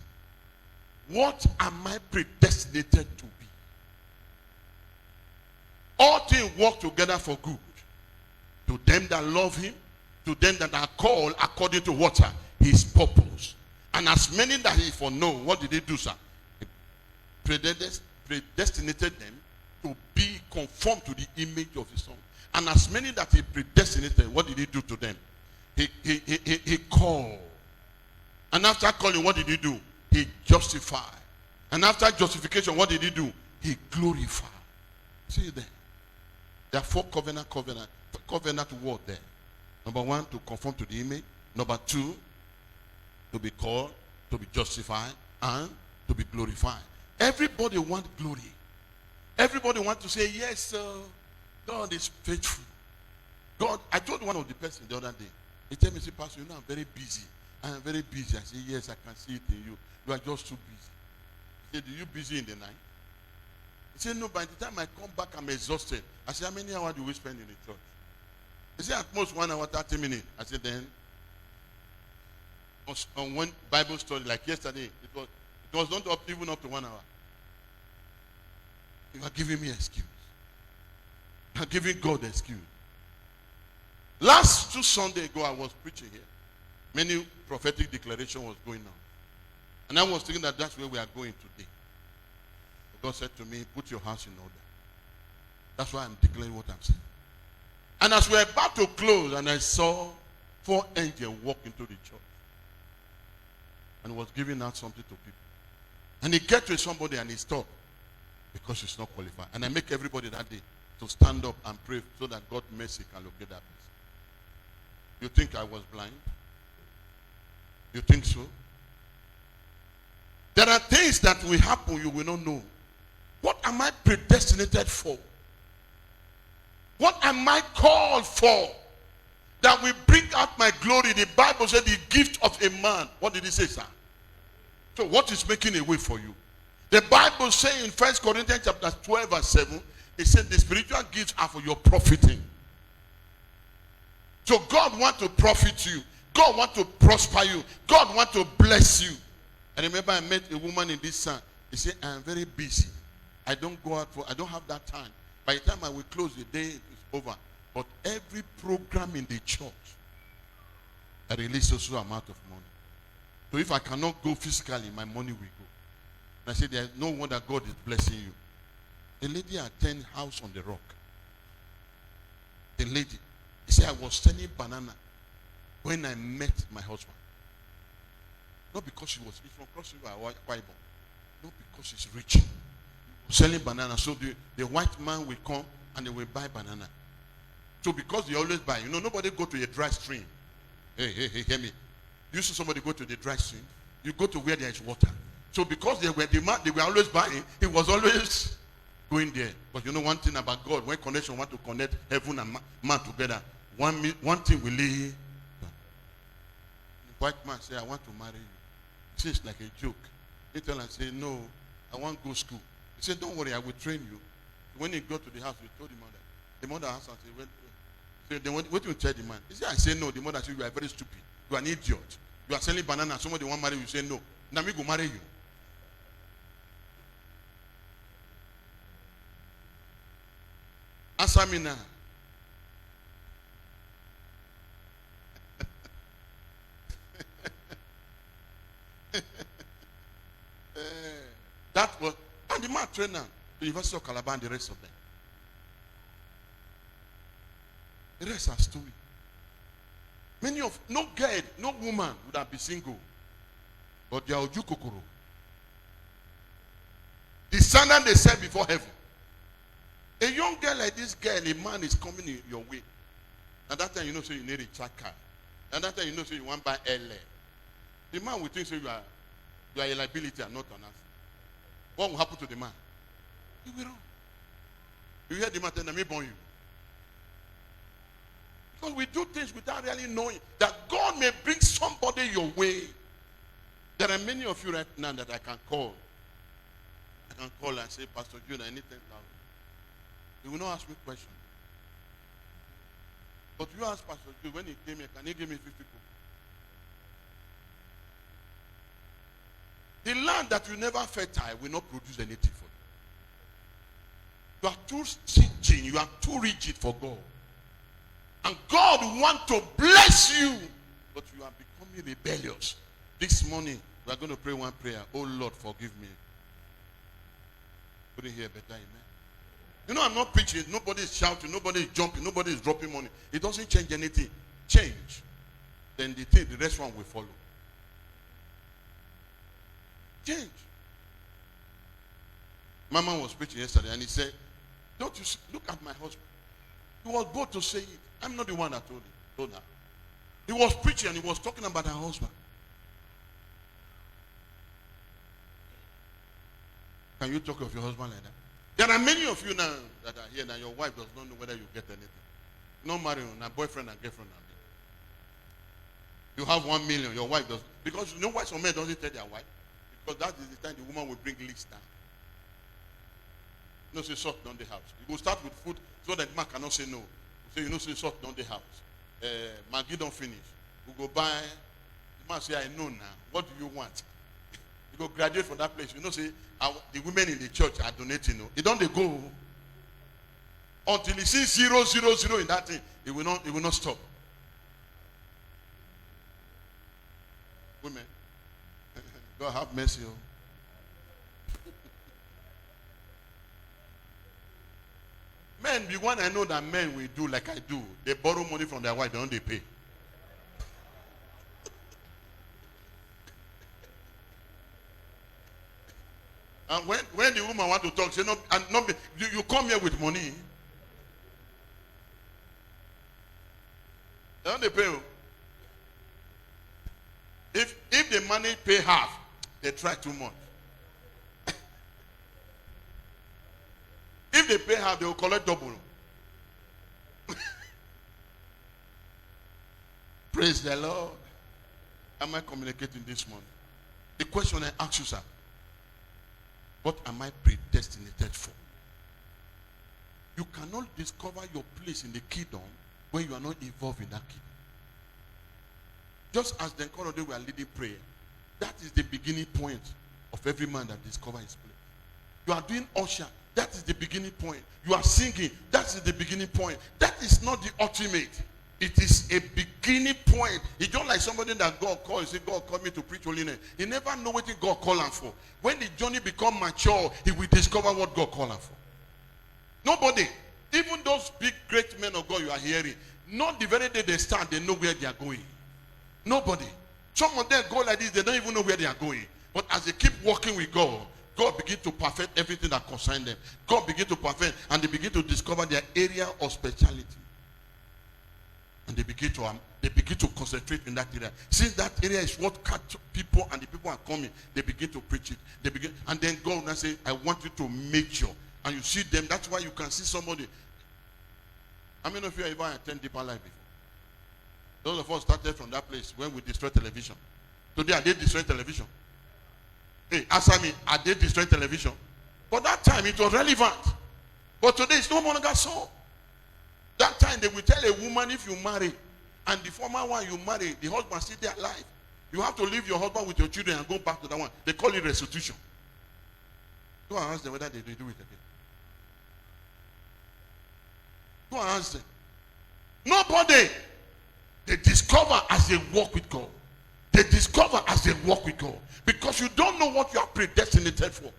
Speaker 3: what am I predestinated to be? All things work together for good. To them that love him, to them that are called according to what? His purpose. And as many that he foreknow, what did he do, sir? He predestinated them to be conformed to the image of his son. And as many that he predestinated, what did he do to them? He called. And after calling, what did he do? He justified. And after justification, what did he do? He glorified. See there. There are four covenant word there. Number one, to conform to the image. Number two, to be called, to be justified, and to be glorified. Everybody wants glory. Everybody wants to say, yes, God is faithful. God, I told one of the person the other day, he told me, say, Pastor, I'm very busy. I am very busy. I said, yes, I can see it in you. You are just too busy. He said, are you busy in the night? He said, no, by the time I come back, I'm exhausted. I said, how many hours do we spend in the church? He said, at most 1 hour, 30 minutes. I said, then, on one Bible study, like yesterday, it was not even up to 1 hour. You are giving me excuse. You are giving God excuse. Last 2 Sundays ago, I was preaching here. Many prophetic declaration was going on. And I was thinking that that's where we are going today. God said to me, put your house in order. That's why I'm declaring what I'm saying. And as we're about to close, and I saw 4 angels walk into the church. And was giving out something to people. And he get to somebody and he stopped. Because he's not qualified. And I make everybody that day to stand up and pray so that God's mercy can locate that person. You think I was blind? You think so? There are things that will happen you will not know. What am I predestinated for? What am I called for? That will bring out my glory. The Bible said the gift of a man. What did it say, sir? So what is making a way for you? The Bible says in 1 Corinthians chapter 12 verse 7, it said the spiritual gifts are for your profiting. So God wants to profit you. God wants to prosper you. God wants to bless you. I remember I met a woman in this town. She said, I am very busy. I don't go out I don't have that time. By the time I will close, the day is over. But every program in the church, I release a certain amount of money. So if I cannot go physically, my money will go. And I said, there's no wonder God is blessing you. The lady attended House on the Rock. The lady, he said, I was selling banana when I met my husband. Not because he's from Cross River or Akwa Ibom. Not because he's rich. He was selling banana. So the white man will come and they will buy banana. So because they always buy, nobody go to a dry stream. Hey, hear me. You see somebody go to the dry stream, you go to where there is water. So because they were always buying, he was always going there. But you know one thing about God, when connection want to connect heaven and man together, one thing will lead. The white man say, I want to marry you. He says it's like a joke. He tell and say, no, I want to go school. He said, don't worry, I will train you. When he got to the house, he told the mother. The mother asked and said, what do you tell the man? He said, I say no. The mother said, you are very stupid. You are an idiot. You are selling banana. Somebody want to marry you. You say no. Now me go marry you. Answer me now. That was, and the man trained them, the University of Calabar and the rest of them. The rest are story. No girl, no woman would have been single. But they are Oju Kokoro. The standard they set before heaven. A young girl like this girl, a man is coming in your way. And that time you know so you need a track car. And that time you know so you want to buy LA. The man will think so you are a liability and not an asset. What will happen to the man? He will run. You hear the man tell them, me born you. Because we do things without really knowing that God may bring somebody your way. There are many of you right now that I can call. I can call and say, Pastor June, I need 10,000. He will not ask me questions. But you ask Pastor June, when he came here, can he give me 50 people? The land that you never fertile will not produce anything for you. You are too stingy, you are too rigid for God. And God wants to bless you, but you are becoming rebellious. This morning, we are going to pray one prayer. Oh Lord, forgive me. Couldn't hear better, amen. You know, I'm not preaching. Nobody is shouting. Nobody is jumping. Nobody is dropping money. It doesn't change anything. Change. Then the rest one will follow. Change. Mama was preaching yesterday and he said, don't you see, look at my husband. He was bold to say it. I'm not the one that told her. He was preaching and he was talking about her husband. Can you talk of your husband like that? There are many of you now that are here now. Your wife does not know whether you get anything. Not married, not boyfriend and girlfriend. You have 1 million. Your wife does. Because you know why some men doesn't tell their wife? Because that is the time the woman will bring list down. You know, say salt down the house. You will start with food so that man cannot say no. You say, you know, say salt down the house. Maggie don't finish. We go buy. The man say, I know now. What do you want? You go graduate from that place. You know, say the women in the church are donating. No, they don't. They go until he sees 0, 0, 0 in that thing. It will not stop. Women, God have mercy. Oh. Men, the one I know that men will do like I do. They borrow money from their wife, don't they pay? And when the woman want to talk, say no, and not you come here with money. Don't they pay? Oh. If the money pay half, they try too much. If they pay half, they will collect double. Praise the Lord. Am I communicating this morning? The question I ask you, sir, what am I predestinated for? You cannot discover your place in the kingdom when you are not involved in that kingdom. Just as the Korodé were leading prayer, that is the beginning point of every man that discovers his place. You are doing usher, that is the beginning point. You are singing, that is the beginning point. That is not the ultimate. It is a beginning point. It's just like somebody that God called. He said, God called me to preach holiness. He never know what God called him for. When the journey become mature, he will discover what God called him for. Nobody, even those big great men of God you are hearing, not the very day they start, they know where they are going. Nobody. Some of them go like this, they don't even know where they are going. But as they keep walking with God, God begins to perfect everything that concerns them. God begins to perfect, and they begin to discover their area of speciality. And they begin to concentrate in that area. Since that area is what catch people, and the people are coming, they begin to preach it. And then God will say, I want you to major. And you see them. That's why you can see somebody. How many of you have ever attended Deeper Life before? Those of us started from that place when we destroyed television. Today, are they destroying television? Hey, answer me, are they destroying television? But that time, it was relevant. But today, it's no longer so. That time, they will tell a woman, if you marry, and the former one you marry, the husband still there alive, you have to leave your husband with your children and go back to that one. They call it restitution. Go and ask them whether they do it again. Go and ask them. Nobody. They discover as they walk with God. They discover as they walk with God. Because you don't know what you are predestinated for.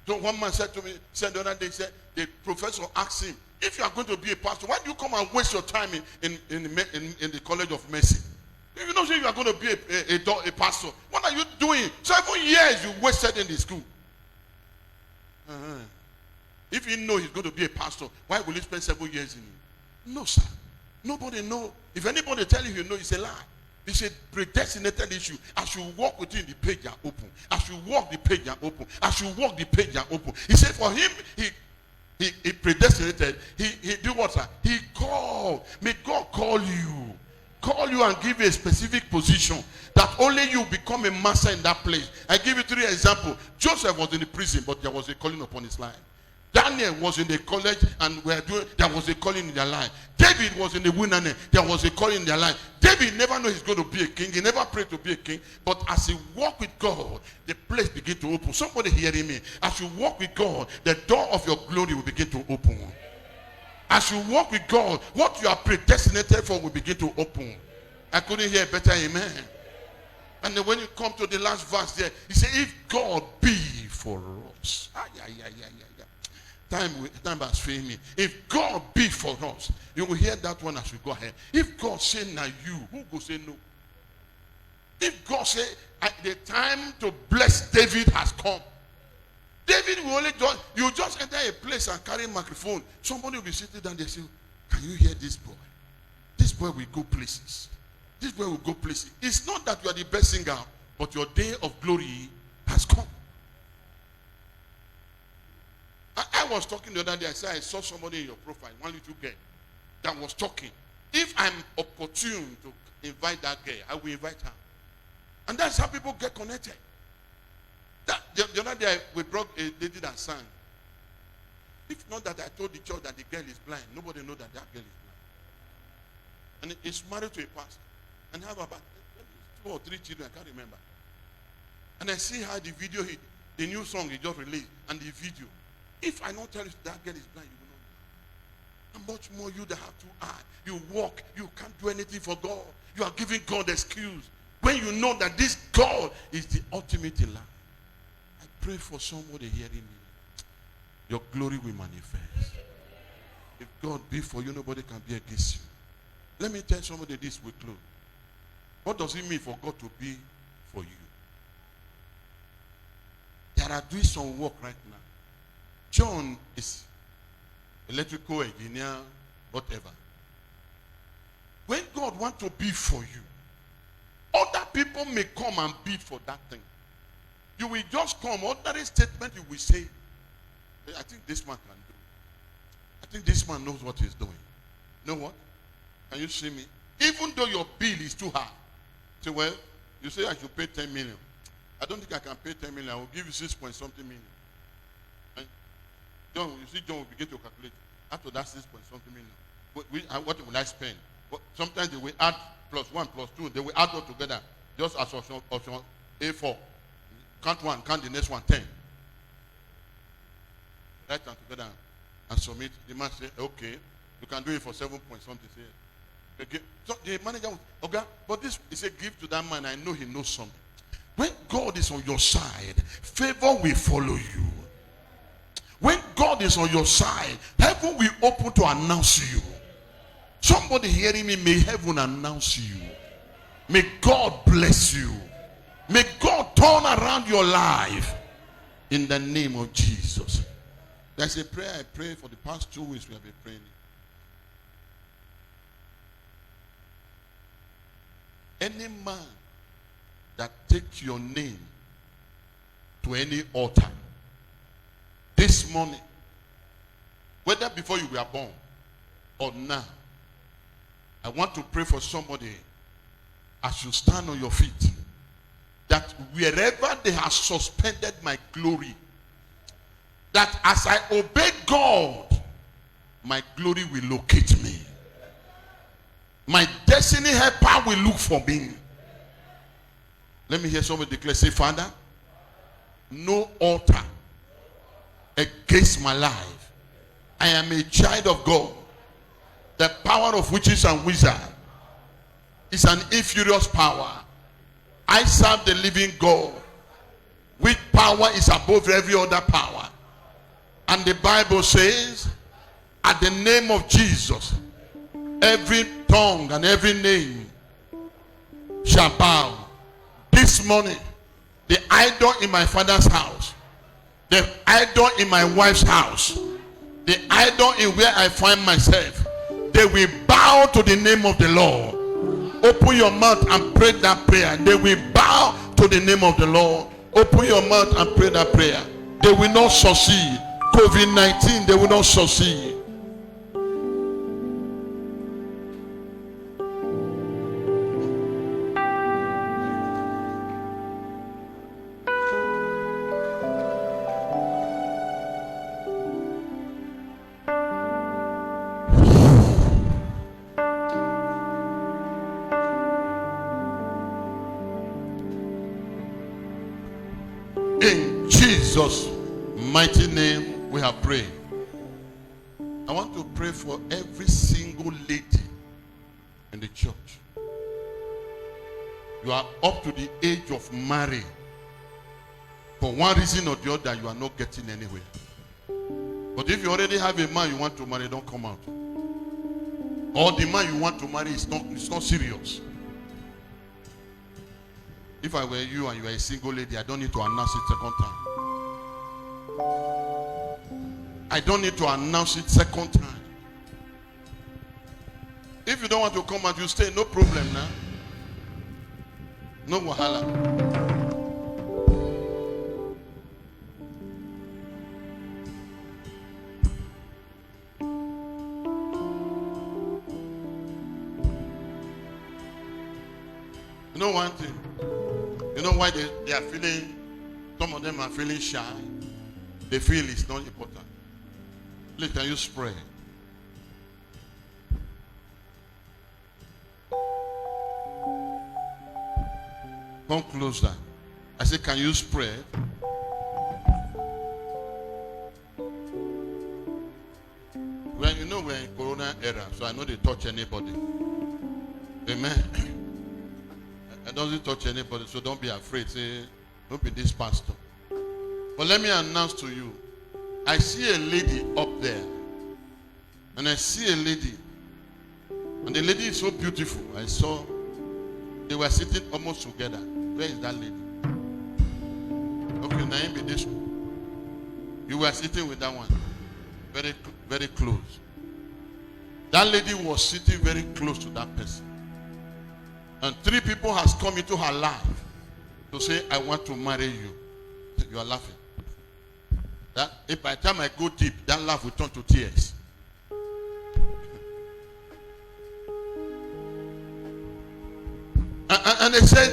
Speaker 3: So one man said to me, said the other day, said, the professor asked him, if you are going to be a pastor, why do you come and waste your time in the College of Mercy? If you don't say you are going to be a pastor, what are you doing? 7 years you wasted in the school. If you know he's going to be a pastor, why will he spend 7 years in it? No, sir. Nobody know. If anybody tell you know, it's a lie. It's a predestinated issue. As you walk within the page are open. As you walk, the page are open. As you walk, the page are open. He said for him, he predestinated. He do what, sir? He called. May God call you. Call you and give you a specific position that only you become a master in that place. I give you 3 examples. Joseph was in the prison, but there was a calling upon his life. Daniel was in the college and there was a calling in their life. David was in the wilderness. There was a calling in their life. David never knew he's going to be a king. He never prayed to be a king. But as he walked with God, the place began to open. Somebody hearing me. As you walk with God, the door of your glory will begin to open. As you walk with God, what you are predestinated for will begin to open. I couldn't hear better amen. And then when you come to the last verse there, he said, if God be for us. Time has failed me. If God be for us, you will hear that one as we go ahead. If God say now you, who go say no? If God say the time to bless David has come, David will only just enter a place and carry a microphone. Somebody will be sitting down there and say, can you hear this boy? This boy will go places. This boy will go places. It's not that you are the best singer, but your day of glory has come. I was talking the other day. I said I saw somebody in your profile, one little girl, that was talking. If I'm opportune to invite that girl, I will invite her. And that's how people get connected. The other day we brought a lady that sang. If not that I told the church that the girl is blind, nobody knows that girl is blind. And is married to a pastor and have about 2 or 3 children, I can't remember. And I see how the video, the new song he just released, and the video. If I don't tell you that girl is blind, you will not know. How much more you that have 2 eyes? You walk, you can't do anything for God. You are giving God excuse. When you know that this God is the ultimate in life. I pray for somebody hearing me. Your glory will manifest. If God be for you, nobody can be against you. Let me tell somebody this with close. What does it mean for God to be for you? There are doing some work right now. John is electrical engineer, whatever. When God wants to be for you, other people may come and be for that thing. You will just come, ordinary statement you will say, I think this man can do. I think this man knows what he's doing. You know what? Can you see me? Even though your bill is too high. Say, well, you say I should pay 10 million. I don't think I can pay 10 million. I will give you 6 point something million. And John, you see, John will begin to calculate. After that 6 point something million, what will I spend? Sometimes they will add +1 +2. They will add all together. Just as option A4. Count one, count the next one, 10. Write them together and submit. The man say, okay, you can do it for 7 point something. Say, okay. So the manager will, okay, but this is a gift to that man. I know he knows something. When God is on your side, favor will follow you. When God is on your side, heaven will open to announce you. Somebody hearing me, may heaven announce you. May God bless you. May God turn around your life in the name of Jesus. There's a prayer I pray for the past 2 weeks we have been praying. Any man that takes your name to any altar this morning, whether before you were born or now, I want to pray for somebody as you stand on your feet, that wherever they have suspended my glory, that as I obey God, my glory will locate me. My destiny helper will look for me. Let me hear somebody declare, say, Father, no altar against my life. I am a child of God. The power of witches and wizards is an inferior power. I serve the living God, which power is above every other power. And the Bible says, at the name of Jesus, every tongue and every name shall bow. This morning, the idol in my father's house, the idol in my wife's house, the idol in where I find myself, they will bow to the name of the Lord. Open your mouth and pray that prayer. They will bow to the name of the Lord. Open your mouth and pray that prayer. They will not succeed. COVID-19, they will not succeed. In Jesus' mighty name we have prayed. I want to pray for every single lady in the church. You are up to the age of marriage. For one reason or the other, you are not getting anywhere. But if you already have a man you want to marry, don't come out. Or the man you want to marry is not serious. If I were you and you are a single lady, I don't need to announce it second time. I don't need to announce it second time. If you don't want to come out, you stay, no problem now. No wahala. You know one thing? You know why they are feeling, some of them are feeling shy. They feel it's not important. Please, can you spray? Come closer. I said, can you spray? Well, you know we're in Corona era, so I know they touch anybody. Amen. It doesn't touch anybody, so don't be afraid. Say, don't be this pastor. But let me announce to you, I see a lady up there, and I see a lady, and the lady is so beautiful. I saw they were sitting almost together. Where is that lady? Okay, now be this one. You were sitting with that one, very, very close. That lady was sitting very close to that person. And 3 people has come into her life to say, I want to marry you. You are laughing. That if by the time I go deep, that laugh will turn to tears. And they said,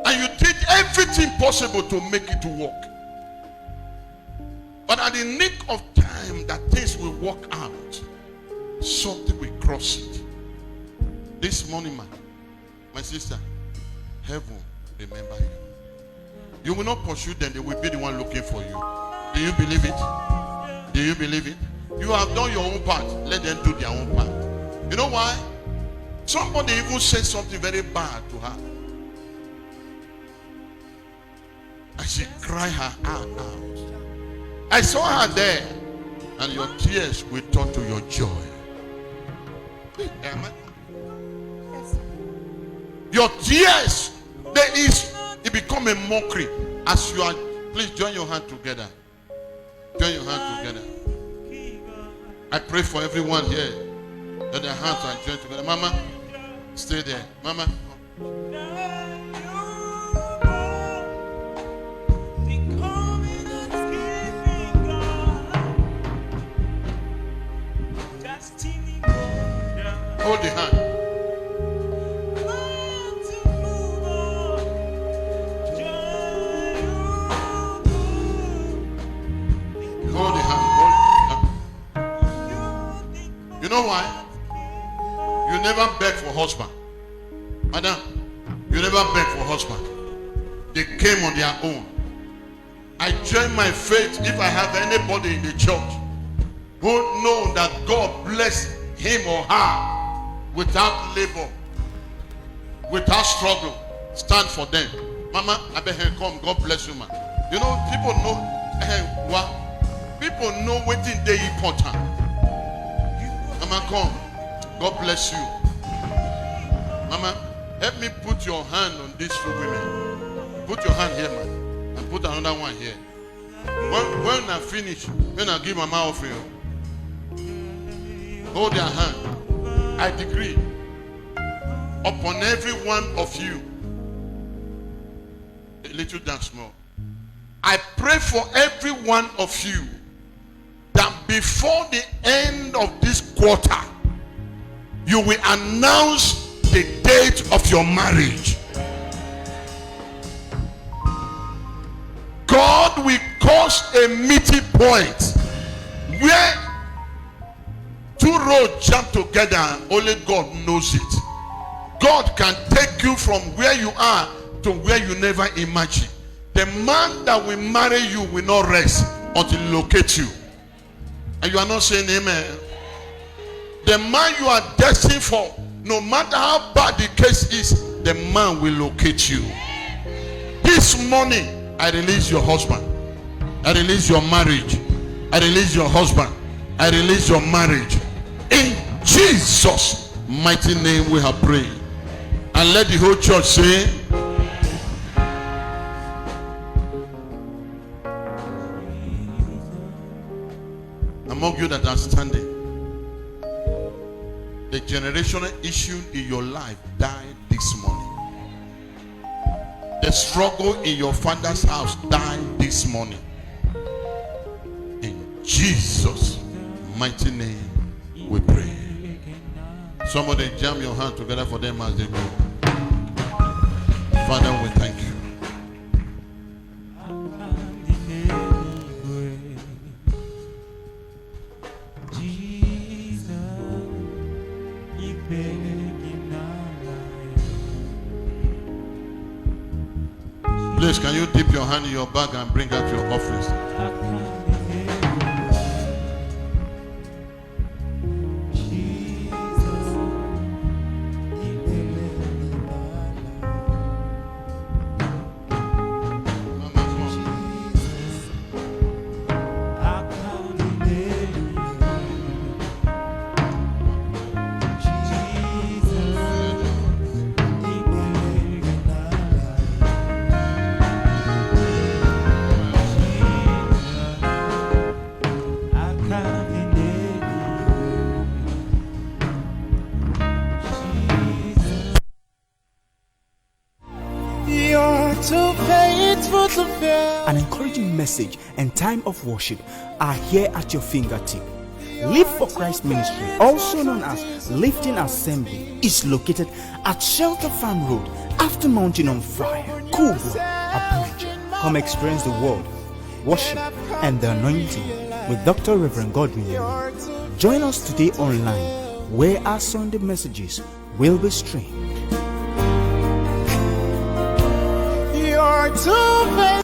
Speaker 3: and you did everything possible to make it work. But at the nick of time that things will work out, something will cross it. This morning, man, my sister, heaven remember you. You will not pursue them, they will be the one looking for you. Do you believe it? Do you believe it? You have done your own part, let them do their own part. You know why? Somebody even said something very bad to her. And she cried her heart out. I saw her there, and your tears will turn to your joy. Your tears, it become a mockery as you are. Please join your hand together. Join your hand together. I pray for everyone here that their hands are joined together. Mama, stay there. Mama. Hold the hand. Hold the hand. Hold the hand. You know why? You never beg for husband. Madam, you never beg for husband. They came on their own. I join my faith if I have anybody in the church who know that God bless him or her without labor, without struggle. Stand for them. Mama, I beg her, come. God bless you, man. You know, people know what? People know what they important. Mama, come. God bless you. Mama, help me put your hand on these 2 women. Put your hand here, man. And put another one here. When I finish, when I give Mama offering, hold their hand. I decree upon every one of you, a little dance more. I pray for every one of you that before the end of this quarter, you will announce the date of your marriage. God will cause a meeting point where 2 roads jump together. Only God knows it. God can take you from where you are to where you never imagined. The man that will marry you will not rest until he locates you. And you are not saying amen. The man you are destined for, no matter how bad the case is, the man will locate you. This morning, I release your husband. I release your marriage. I release your husband. I release your marriage. In Jesus' mighty name we have prayed. And let the whole church say, among you that are standing, the generational issue in your life died this morning. The struggle in your father's house died this morning. In Jesus' mighty name we pray. Somebody jam your hand together for them as they go. Father, we thank you. Please, can you dip your hand in your bag and bring out your offerings?
Speaker 4: An encouraging message and time of worship are here at your fingertip. Live for Christ Ministry, also known as Lifting Assembly, is located at Shelter Farm Road, after Mountain on Fire, Kubwa, Abuja. Come experience the word, worship, and the anointing with Dr. Reverend Godwin. Join us today online, where our Sunday messages will be streamed.
Speaker 2: You're too